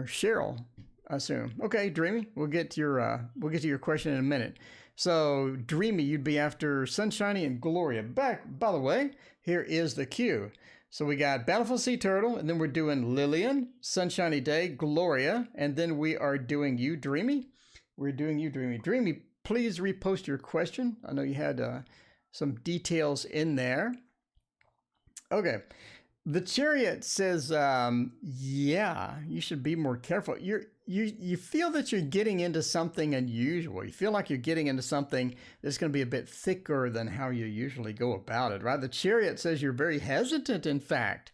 Cheryl, I assume. Okay, Dreamy, we'll get to your question in a minute. So Dreamy, you'd be after Sunshiny and Gloria. By the way, here is the queue. So we got Bountiful Sea Turtle, and then we're doing Lillian, Sunshiny Day, Gloria, and then we are doing you, Dreamy. We're doing you, Dreamy. Dreamy, please repost your question. I know you had some details in there. Okay. The Chariot says, yeah, you should be more careful. You feel that you're getting into something unusual. You feel like you're getting into something that's going to be a bit thicker than how you usually go about it, right? The Chariot says you're very hesitant, in fact,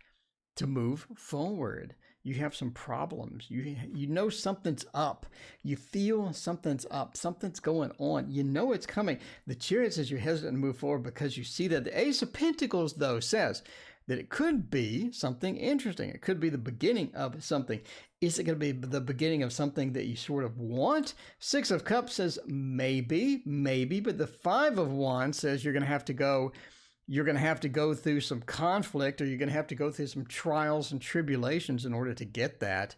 to move forward. You have some problems. You know something's up. You feel something's up. Something's going on. You know it's coming. The Chariot says you're hesitant to move forward because you see that. The Ace of Pentacles, though, says that it could be something interesting. It could be the beginning of something. Is it going to be the beginning of something that you sort of want? Six of Cups says maybe, but the Five of Wands says you're going to have to go through some conflict, or you're going to have to go through some trials and tribulations in order to get that.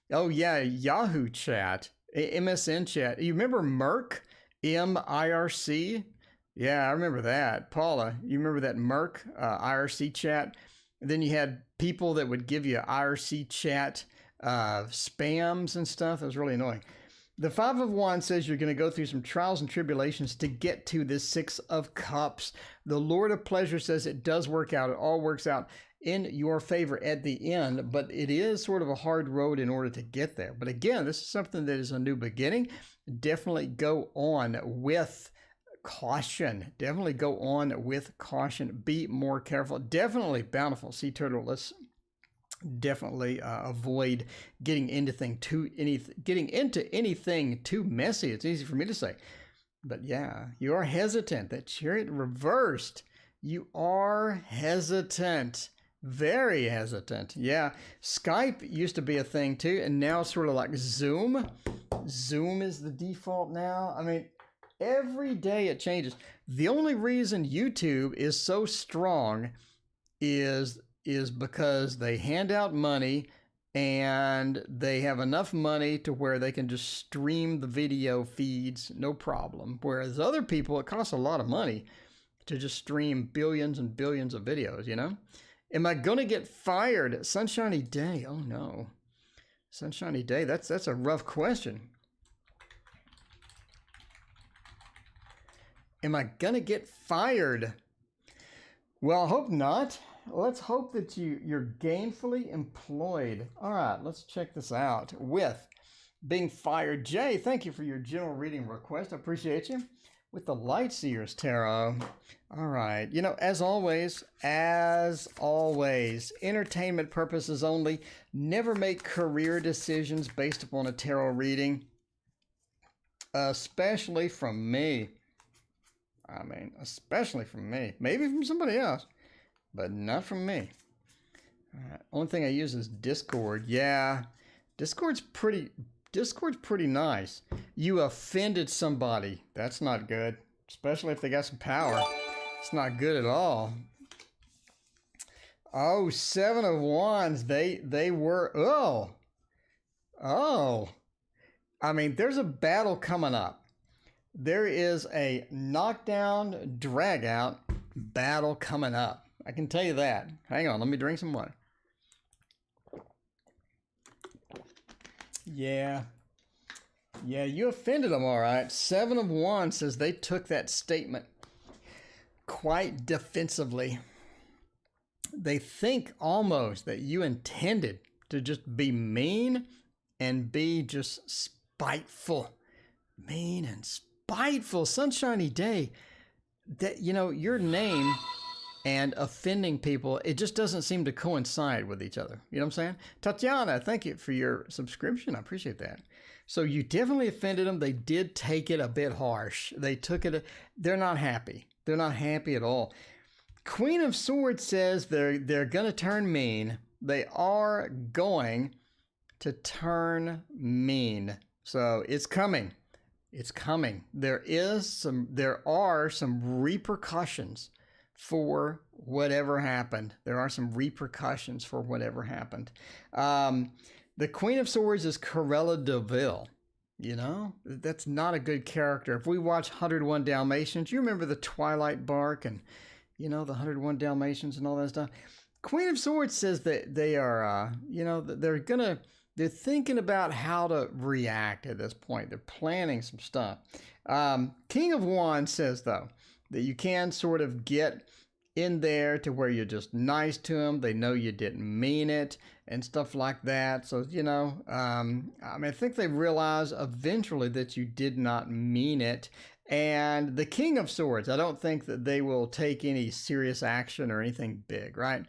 Oh yeah, Yahoo chat, MSN chat. You remember Merc, MIRC? Yeah, I remember that. Paula, you remember that Merc IRC chat? And then you had people that would give you IRC chat spams and stuff. It was really annoying. The Five of Wands says you're going to go through some trials and tribulations to get to this Six of Cups. The Lord of Pleasure says it does work out. It all works out in your favor at the end, but it is sort of a hard road in order to get there. But again, this is something that is a new beginning. Definitely go on with caution. Definitely go on with caution. Be more careful. Definitely bountiful sea turtle. Let's definitely avoid getting into anything too messy. It's easy for me to say, but yeah, you are hesitant. That Chariot reversed. You are hesitant. Very hesitant. Yeah, Skype used to be a thing too, and now it's sort of like Zoom. Zoom is the default now. I mean, every day it changes. The only reason YouTube is so strong is because they hand out money and they have enough money to where they can just stream the video feeds, no problem. Whereas other people, it costs a lot of money to just stream billions and billions of videos, you know? Am I going to get fired? Sunshiny Day. Oh, no. Sunshiny Day. That's a rough question. Am I going to get fired? Well, I hope not. Let's hope that you're gainfully employed. All right, let's check this out with being fired. Jay, thank you for your general reading request. I appreciate you. With the Lightseers Tarot. All right. You know, as always, entertainment purposes only. Never make career decisions based upon a tarot reading. Especially from me. I mean, especially from me. Maybe from somebody else, but not from me. All right. Only thing I use is Discord. Yeah. Discord's pretty nice. You offended somebody. That's not good. Especially if they got some power. It's not good at all. Oh, Seven of Wands. They were, oh. I mean, there's a battle coming up. There is a knockdown, drag out battle coming up. I can tell you that. Hang on, let me drink some water. Yeah, you offended them, all right. Seven of Wands says they took that statement quite defensively. They think almost that you intended to just be mean and be just spiteful. Mean and spiteful. Sunshiny Day. That, you know, your name and offending people, it just doesn't seem to coincide with each other. You know what I'm saying? Tatiana, thank you for your subscription. I appreciate that. So you definitely offended them. They did take it a bit harsh. They took it. They're not happy. They're not happy at all. Queen of Swords says they're going to turn mean. They are going to turn mean. So it's coming. It's coming. There are some repercussions for whatever happened. There are some repercussions for whatever happened. The Queen of Swords is Cruella de Vil. You know, that's not a good character. If we watch 101 Dalmatians, you remember the Twilight Bark and, you know, the 101 Dalmatians and all that stuff. Queen of Swords says that they are, you know, they're thinking about how to react at this point. They're planning some stuff. King of Wands says, though, that you can sort of get in there to where you're just nice to them. They know you didn't mean it and stuff like that. So, you know, I mean, I think they realize eventually that you did not mean it. And the King of Swords, I don't think that they will take any serious action or anything big, right?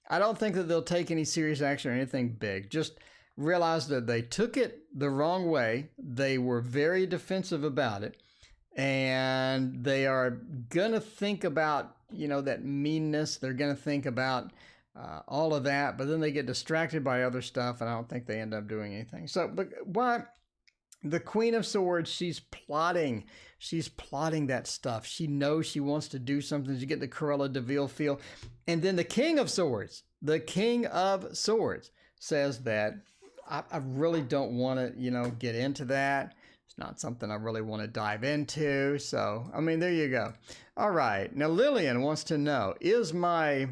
I don't think that they'll take any serious action or anything big. Just realize that they took it the wrong way. They were very defensive about it. And they are going to think about, you know, that meanness. They're going to think about all of that. But then they get distracted by other stuff. And I don't think they end up doing anything. So, but why? The Queen of Swords, she's plotting. She's plotting that stuff. She knows she wants to do something. You get the Cruella de Vil feel. And then the King of Swords says that I really don't want to, you know, get into that. It's not something I really want to dive into. So, I mean, there you go. All right. Now, Lillian wants to know, is my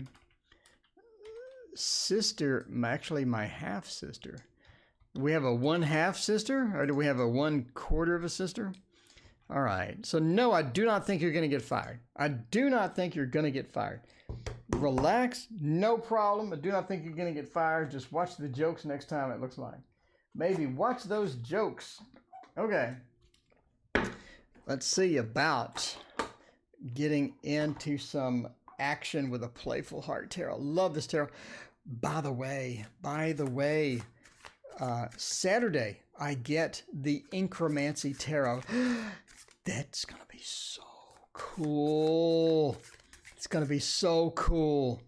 sister, actually my half-sister, Do we have a 1/2 sister, or do we have a 1/4 of a sister? All right. So no, I do not think you're going to get fired. I do not think you're going to get fired. Relax, no problem. I do not think you're going to get fired. Just watch the jokes next time, it looks like. Maybe watch those jokes. Okay. Let's see about getting into some action with a playful heart tarot. Love this tarot. By the way, Saturday I get the Incromancy Tarot. That's going to be so cool. It's going to be so cool.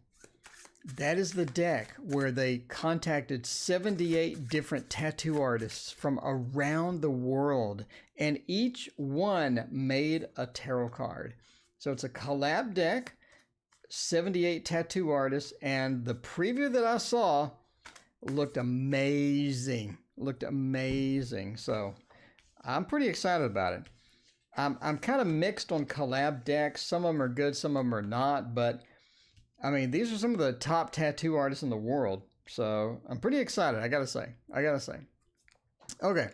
That is the deck where they contacted 78 different tattoo artists from around the world, and each one made a tarot card. So it's a collab deck, 78 tattoo artists, and the preview that I saw looked amazing. So I'm pretty excited about it. I'm kind of mixed on collab decks. Some of them are good, some of them are not, but I mean, these are some of the top tattoo artists in the world. So I'm pretty excited, I gotta say. Okay,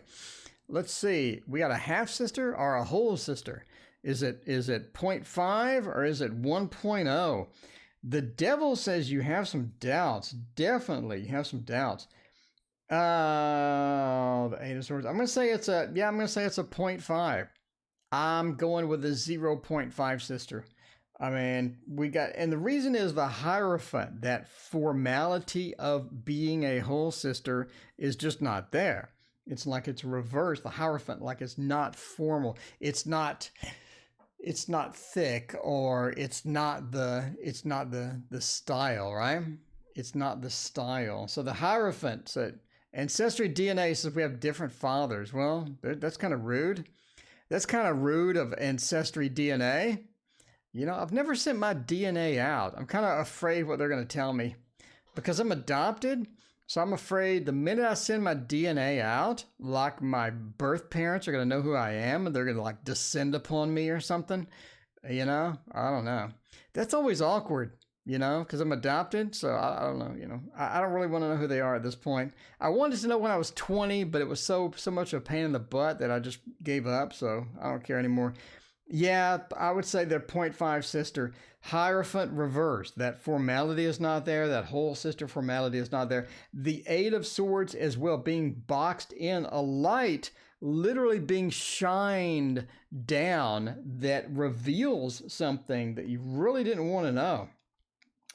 let's see. We got a half sister or a whole sister. Is it 0.5 or is it 1.0? The devil says you have some doubts. Definitely, you have some doubts. The Eight of Swords. I'm gonna say it's a 0.5. I'm going with a 0.5 sister. I mean, and the reason is the Hierophant, that formality of being a whole sister is just not there. It's like it's reversed. The Hierophant, like it's not formal. It's not thick, or it's not the style, right? It's not the style. So the Hierophant said, Ancestry DNA says we have different fathers. Well, that's kind of rude. That's kind of rude of Ancestry DNA. You know, I've never sent my DNA out. I'm kind of afraid what they're going to tell me because I'm adopted. So I'm afraid the minute I send my DNA out, like my birth parents are going to know who I am and they're going to like descend upon me or something. You know, I don't know. That's always awkward, you know, because I'm adopted. So I don't know, you know, I don't really want to know who they are at this point. I wanted to know when I was 20, but it was so much of a pain in the butt that I just gave up. So I don't care anymore. Yeah, I would say they're 0.5 sister. Hierophant reversed. That formality is not there. That whole sister formality is not there. The Eight of Swords as well, being boxed in a light, literally being shined down, that reveals something that you really didn't want to know.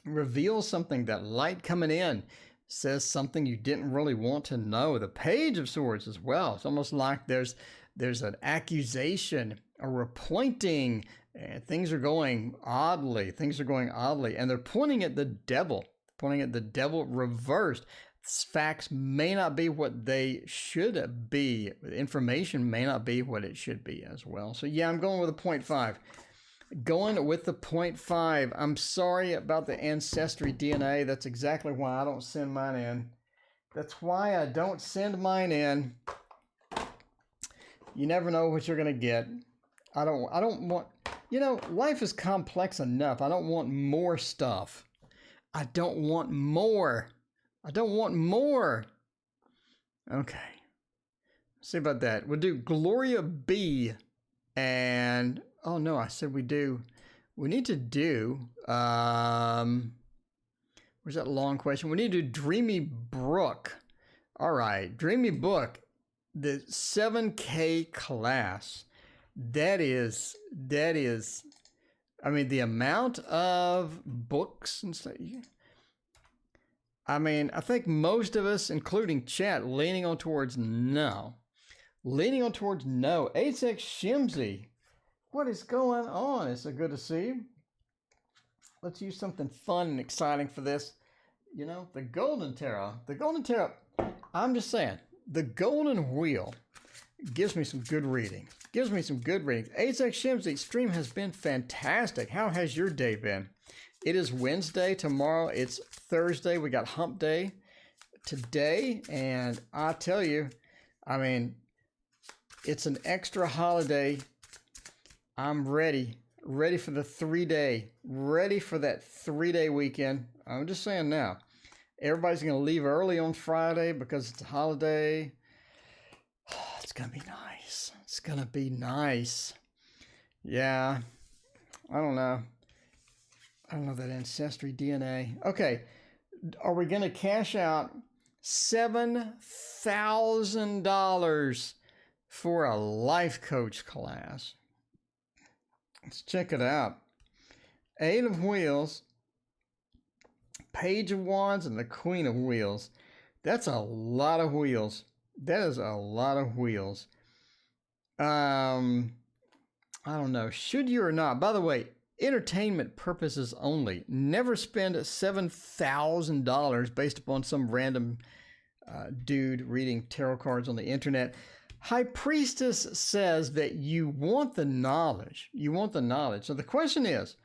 Reveals something. That light coming in says something you didn't really want to know. The Page of Swords as well. It's almost like there's an accusation, a repointing, and things are going oddly, and they're pointing at the devil, reversed. Facts may not be what they should be. Information may not be what it should be as well. So yeah, I'm going with a 0.5. Going with the 0.5. I'm sorry about the Ancestry DNA. That's exactly why I don't send mine in. You never know what you're going to get. I don't want, you know, life is complex enough. I don't want more stuff. I don't want more. Okay. Let's see about that. We'll do Gloria B. And, oh no, I said we need to do, where's that long question? We need to do Dreamy Brook. All right, Dreamy Brook. The 7K class, that is, I mean, the amount of books and stuff. I mean, I think most of us, including chat, leaning on towards no. 8X Shimsy, what is going on? It's so good to see you. Let's use something fun and exciting for this. You know, the Golden Tarot. I'm just saying. The Golden Wheel gives me some good reading. 8X Shimsy, stream has been fantastic. How has your day been? It is Wednesday. Tomorrow it's Thursday. We got hump day today. And I tell you, I mean, it's an extra holiday. I'm ready for the 3-day, ready for that 3-day weekend. I'm just saying now. Everybody's going to leave early on Friday because it's a holiday. It's going to be nice. It's going to be nice. Yeah. I don't know. I don't know that ancestry DNA. Okay. Are we going to cash out $7,000 for a life coach class? Let's check it out. 8 of Wheels, Page of Wands, and the Queen of Wheels. That's a lot of wheels. That is a lot of wheels. I don't know. Should you or not? By the way, entertainment purposes only. Never spend $7,000 based upon some random dude reading tarot cards on the internet. High Priestess says that you want the knowledge. You want the knowledge. So the question is,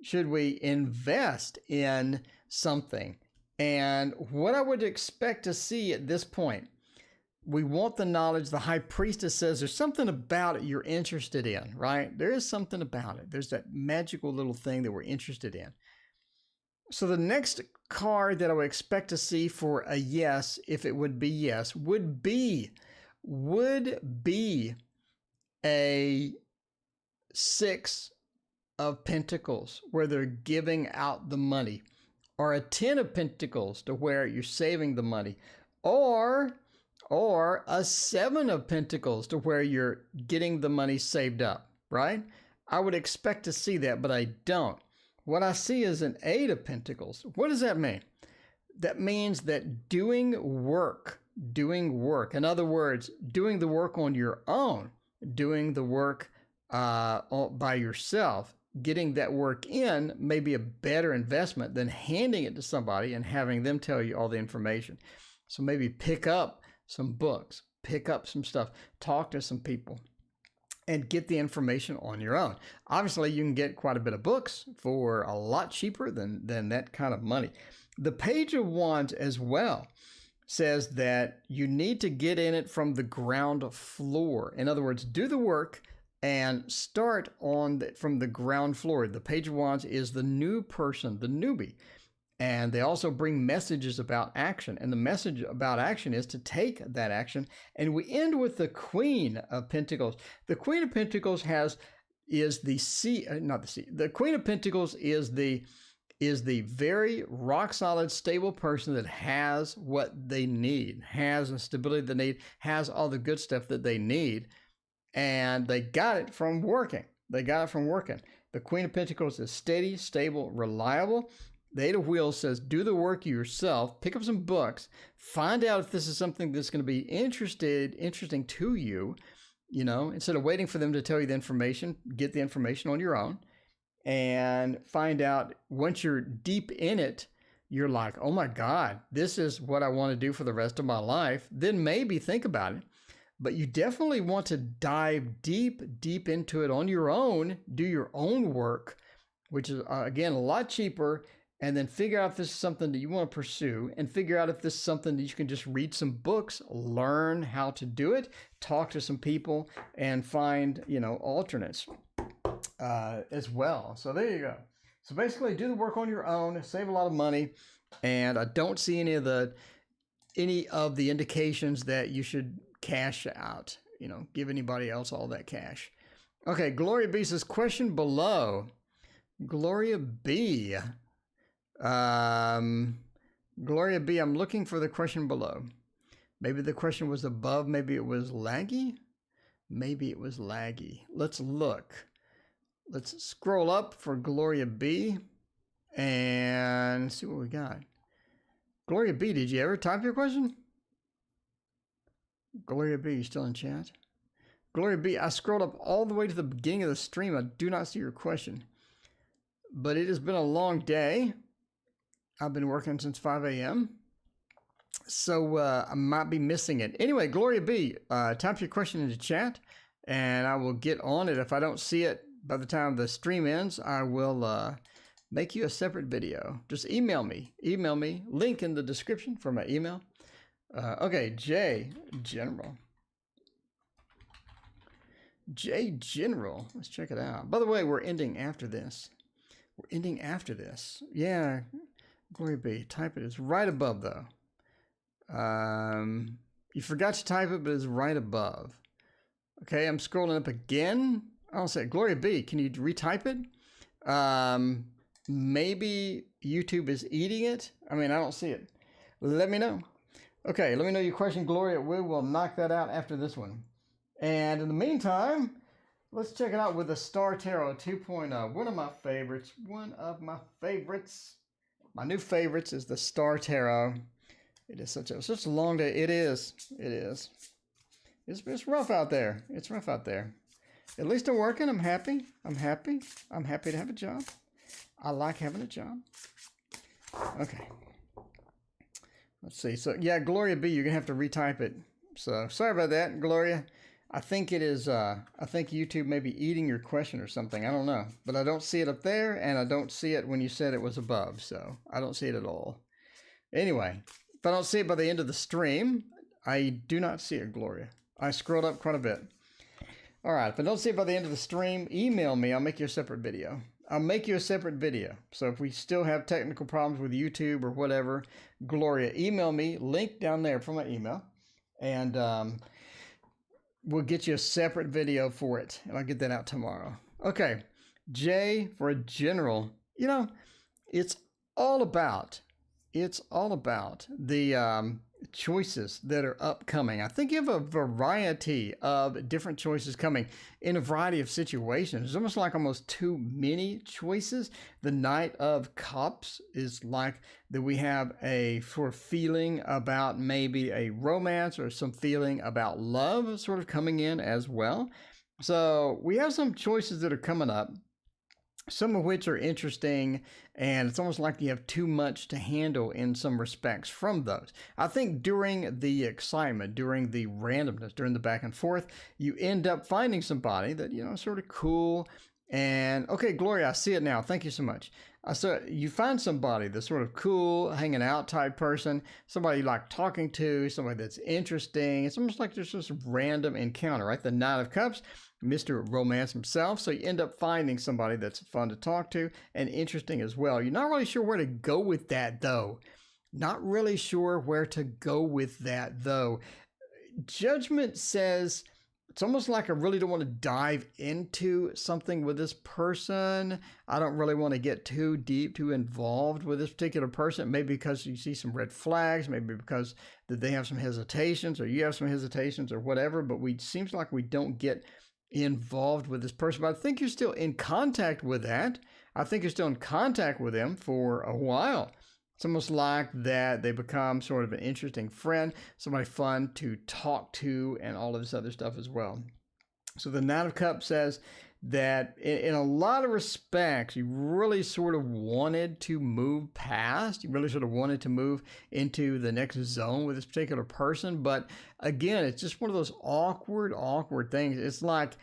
should we invest in something? And what I would expect to see at this point, we want the knowledge. The High Priestess says there's something about it you're interested in, right? There is something about it. There's that magical little thing that we're interested in. So the next card that I would expect to see for a yes, if it would be yes, would be a 6 of Pentacles, where they're giving out the money, or a 10 of Pentacles to where you're saving the money, or a 7 of Pentacles to where you're getting the money saved up, right? I would expect to see that, but I don't. What I see is an 8 of Pentacles. What does that mean? That means that doing work, in other words, doing the work on your own, doing the work by yourself, getting that work in may be a better investment than handing it to somebody and having them tell you all the information. So maybe pick up some books, pick up some stuff, talk to some people, and get the information on your own. Obviously, you can get quite a bit of books for a lot cheaper than that kind of money. The Page of Wands as well says that you need to get in it from the ground floor. In other words, do the work and start from the ground floor. The Page of Wands is the new person, the newbie. And they also bring messages about action. And the message about action is to take that action. And we end with the Queen of Pentacles. The Queen of Pentacles is the The Queen of Pentacles is the very rock solid, stable person that has what they need, has the stability they need, has all the good stuff that they need. And they got it from working. The Queen of Pentacles is steady, stable, reliable. The 8 of Wheels says, do the work yourself, pick up some books, find out if this is something that's going to be interesting to you, instead of waiting for them to tell you the information, get the information on your own and find out. Once you're deep in it, you're like, oh my God, this is what I want to do for the rest of my life. Then maybe think about it. But you definitely want to dive deep into it on your own, do your own work, which is, again, a lot cheaper, and then figure out if this is something that you want to pursue, and figure out if this is something that you can just read some books, learn how to do it, talk to some people, and find, alternates as well. So there you go. So basically, do the work on your own, save a lot of money, and I don't see any of the indications that you should cash out, give anybody else all that cash. Okay, Gloria B says, question below. Gloria B. Gloria B, I'm looking for the question below. Maybe the question was above, maybe it was laggy. Let's look. Let's scroll up for Gloria B and see what we got. Gloria B, did you ever type your question? Gloria B, you still in chat? Gloria B, I scrolled up all the way to the beginning of the stream. I do not see your question. But it has been a long day. I've been working since 5 a.m. So I might be missing it. Anyway, Gloria B, type your question into chat, and I will get on it. If I don't see it by the time the stream ends, I will make you a separate video. Just email me. Link in the description for my email. Okay, J General. Let's check it out. By the way, we're ending after this. Yeah, Gloria B. Type it. It's right above, though. You forgot to type it, but it's right above. Okay, I'm scrolling up again. I don't see it. Gloria B. Can you retype it? Maybe YouTube is eating it. I mean, I don't see it. Let me know. Okay, let me know your question, Gloria. We will knock that out after this one. And in the meantime, let's check it out with the Star Tarot 2.0. One of my favorites. My new favorites is the Star Tarot. It is such a long day. It is. It's rough out there. It's rough out there. At least I'm working. I'm happy. I'm happy to have a job. I like having a job. Okay. Let's see. So yeah, Gloria B, you're gonna have to retype it. So sorry about that, Gloria. I think it is. I think YouTube may be eating your question or something. I don't know, but I don't see it up there, and I don't see it when you said it was above. So I don't see it at all. Anyway, if I don't see it by the end of the stream, I do not see it, Gloria. I scrolled up quite a bit. All right. If I don't see it by the end of the stream, email me. I'll make you a separate video. So if we still have technical problems with YouTube or whatever, Gloria, email me. Link down there for my email, and we'll get you a separate video for it, and I'll get that out tomorrow. Okay, J for a general. You know, it's all about the choices that are upcoming. I think you have a variety of different choices coming in a variety of situations. It's almost like almost too many choices. The Knight of Cups is like that we have a sort of feeling about maybe a romance or some feeling about love sort of coming in as well. So we have some choices that are coming up, some of which are interesting, and it's almost like you have too much to handle in some respects from those. I think during the excitement, during the randomness, during the back and forth, you end up finding somebody that, you know, sort of cool. And okay, Gloria, I see it now. Thank you so much. So you find somebody that's sort of cool, hanging out type person, somebody you like talking to, somebody that's interesting. It's almost like there's just a random encounter, right? The Knight of Cups, Mr. Romance himself. So you end up finding somebody that's fun to talk to and interesting as well. You're not really sure where to go with that, though. Judgment says, it's almost like I really don't want to dive into something with this person. I don't really want to get too deep, too involved with this particular person. Maybe because you see some red flags, maybe because that they have some hesitations or you have some hesitations or whatever, but seems like we don't get involved with this person. But I think you're still in contact with that. I think you're still in contact with them for a while. It's almost like that they become sort of an interesting friend, somebody fun to talk to, and all of this other stuff as well. So the Knight of Cups says that in a lot of respects, you really sort of wanted to move past. You really sort of wanted to move into the next zone with this particular person. But again, it's just one of those awkward things. It's like,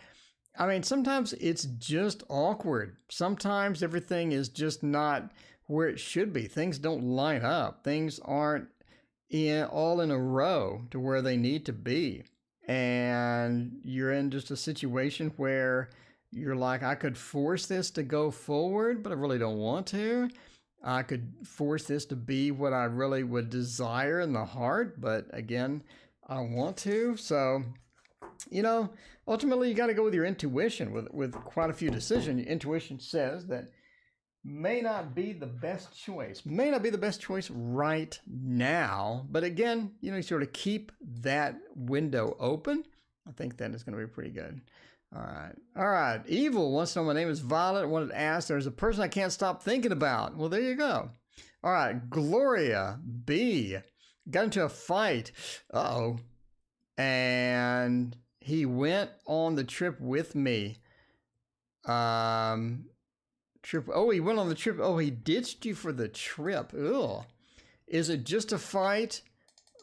I mean, sometimes it's just awkward. Sometimes everything is just not where it should be. Things don't line up. Things aren't all in a row to where they need to be. And you're in just a situation where you're like, I could force this to go forward, but I really don't want to. I could force this to be what I really would desire in the heart, but again, I want to. So, you know, ultimately you got to go with your intuition with quite a few decisions. Your intuition says that may not be the best choice right now, but again, you know, you sort of keep that window open. I think that is going to be pretty good. All right. Evil wants to know, my name is Violet. I wanted to ask, there's a person I can't stop thinking about. Well, there you go. All right. Gloria B got into a fight. And he went on the trip with me. He went on the trip. Oh, he ditched you for the trip. Ugh. Is it just a fight,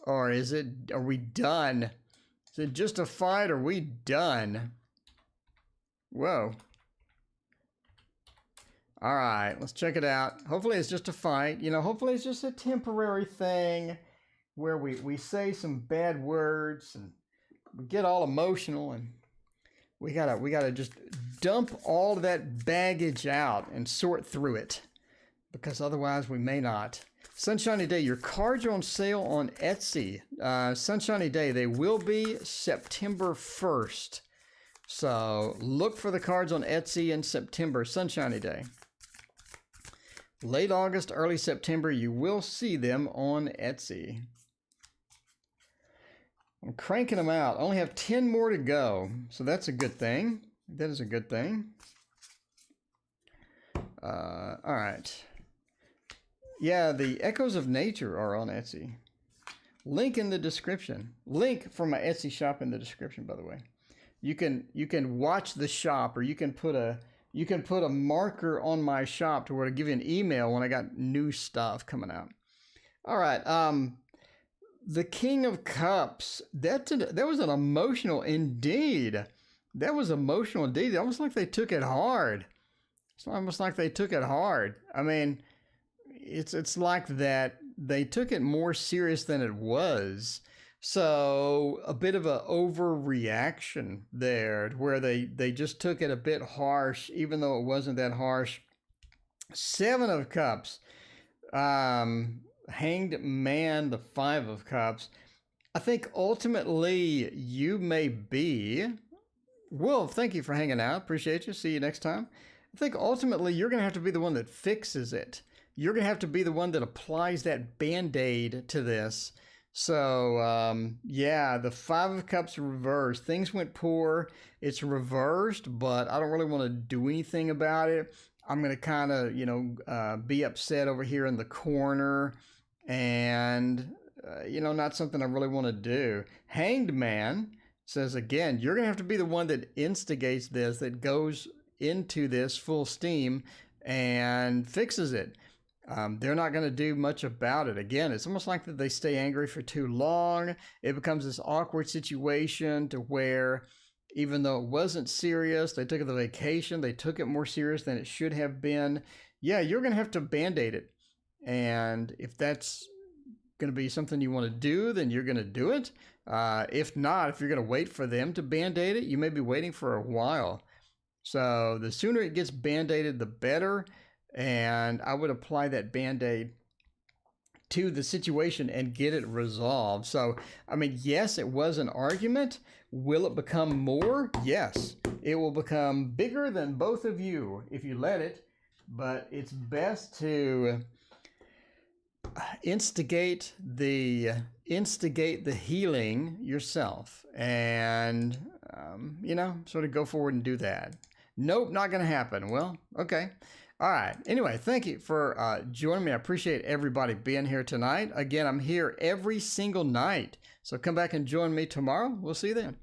or are we done? Is it just a fight, or are we done? Whoa. All right, let's check it out. Hopefully it's just a fight. You know, hopefully it's just a temporary thing where we say some bad words and we get all emotional, and we gotta just dump all of that baggage out and sort through it. because otherwise we may not. Sunshiny Day, your cards are on sale on Etsy. Sunshiny Day, they will be September 1st. So look for the cards on Etsy in September, Sunshiny Day. Late August, early September, you will see them on Etsy. I'm cranking them out. I only have 10 more to go, so that's a good thing. That is a good thing. All right. Yeah, the Echoes of Nature are on Etsy. Link in the description. Link for my Etsy shop in the description, by the way. You can watch the shop, or you can put a marker on my shop to where to give you an email when I got new stuff coming out. All right. The King of Cups. That was an emotional indeed. That was emotional indeed. Almost like they took it hard. It's almost like they took it hard. I mean, it's like that they took it more serious than it was. So a bit of an overreaction there, where they just took it a bit harsh, even though it wasn't that harsh. 7 of Cups. Hanged Man, the 5 of Cups. I think ultimately you may be... Wolf, thank you for hanging out. Appreciate you. See you next time. I think ultimately you're going to have to be the one that fixes it. You're going to have to be the one that applies that Band-Aid to this. So, yeah, the 5 of Cups reversed. Things went poor. It's reversed, but I don't really want to do anything about it. I'm going to kind of, be upset over here in the corner, and, not something I really want to do. Hanged Man says, again, you're going to have to be the one that instigates this, that goes into this full steam and fixes it. They're not going to do much about it. Again, it's almost like that they stay angry for too long. It becomes this awkward situation to where, even though it wasn't serious, they took the vacation, they took it more serious than it should have been. Yeah, you're going to have to Band-Aid it. And if that's going to be something you want to do, then you're going to do it. If not, if you're going to wait for them to Band-Aid it, you may be waiting for a while. So the sooner it gets Band-Aided, the better. And I would apply that Band-Aid to the situation and get it resolved. So, I mean, yes, it was an argument. Will it become more? Yes. It will become bigger than both of you if you let it. But it's best to instigate the healing yourself, and sort of go forward and do that. Nope, not going to happen. Well, okay. All right. Anyway, thank you for joining me. I appreciate everybody being here tonight. Again, I'm here every single night, so come back and join me tomorrow. We'll see you then.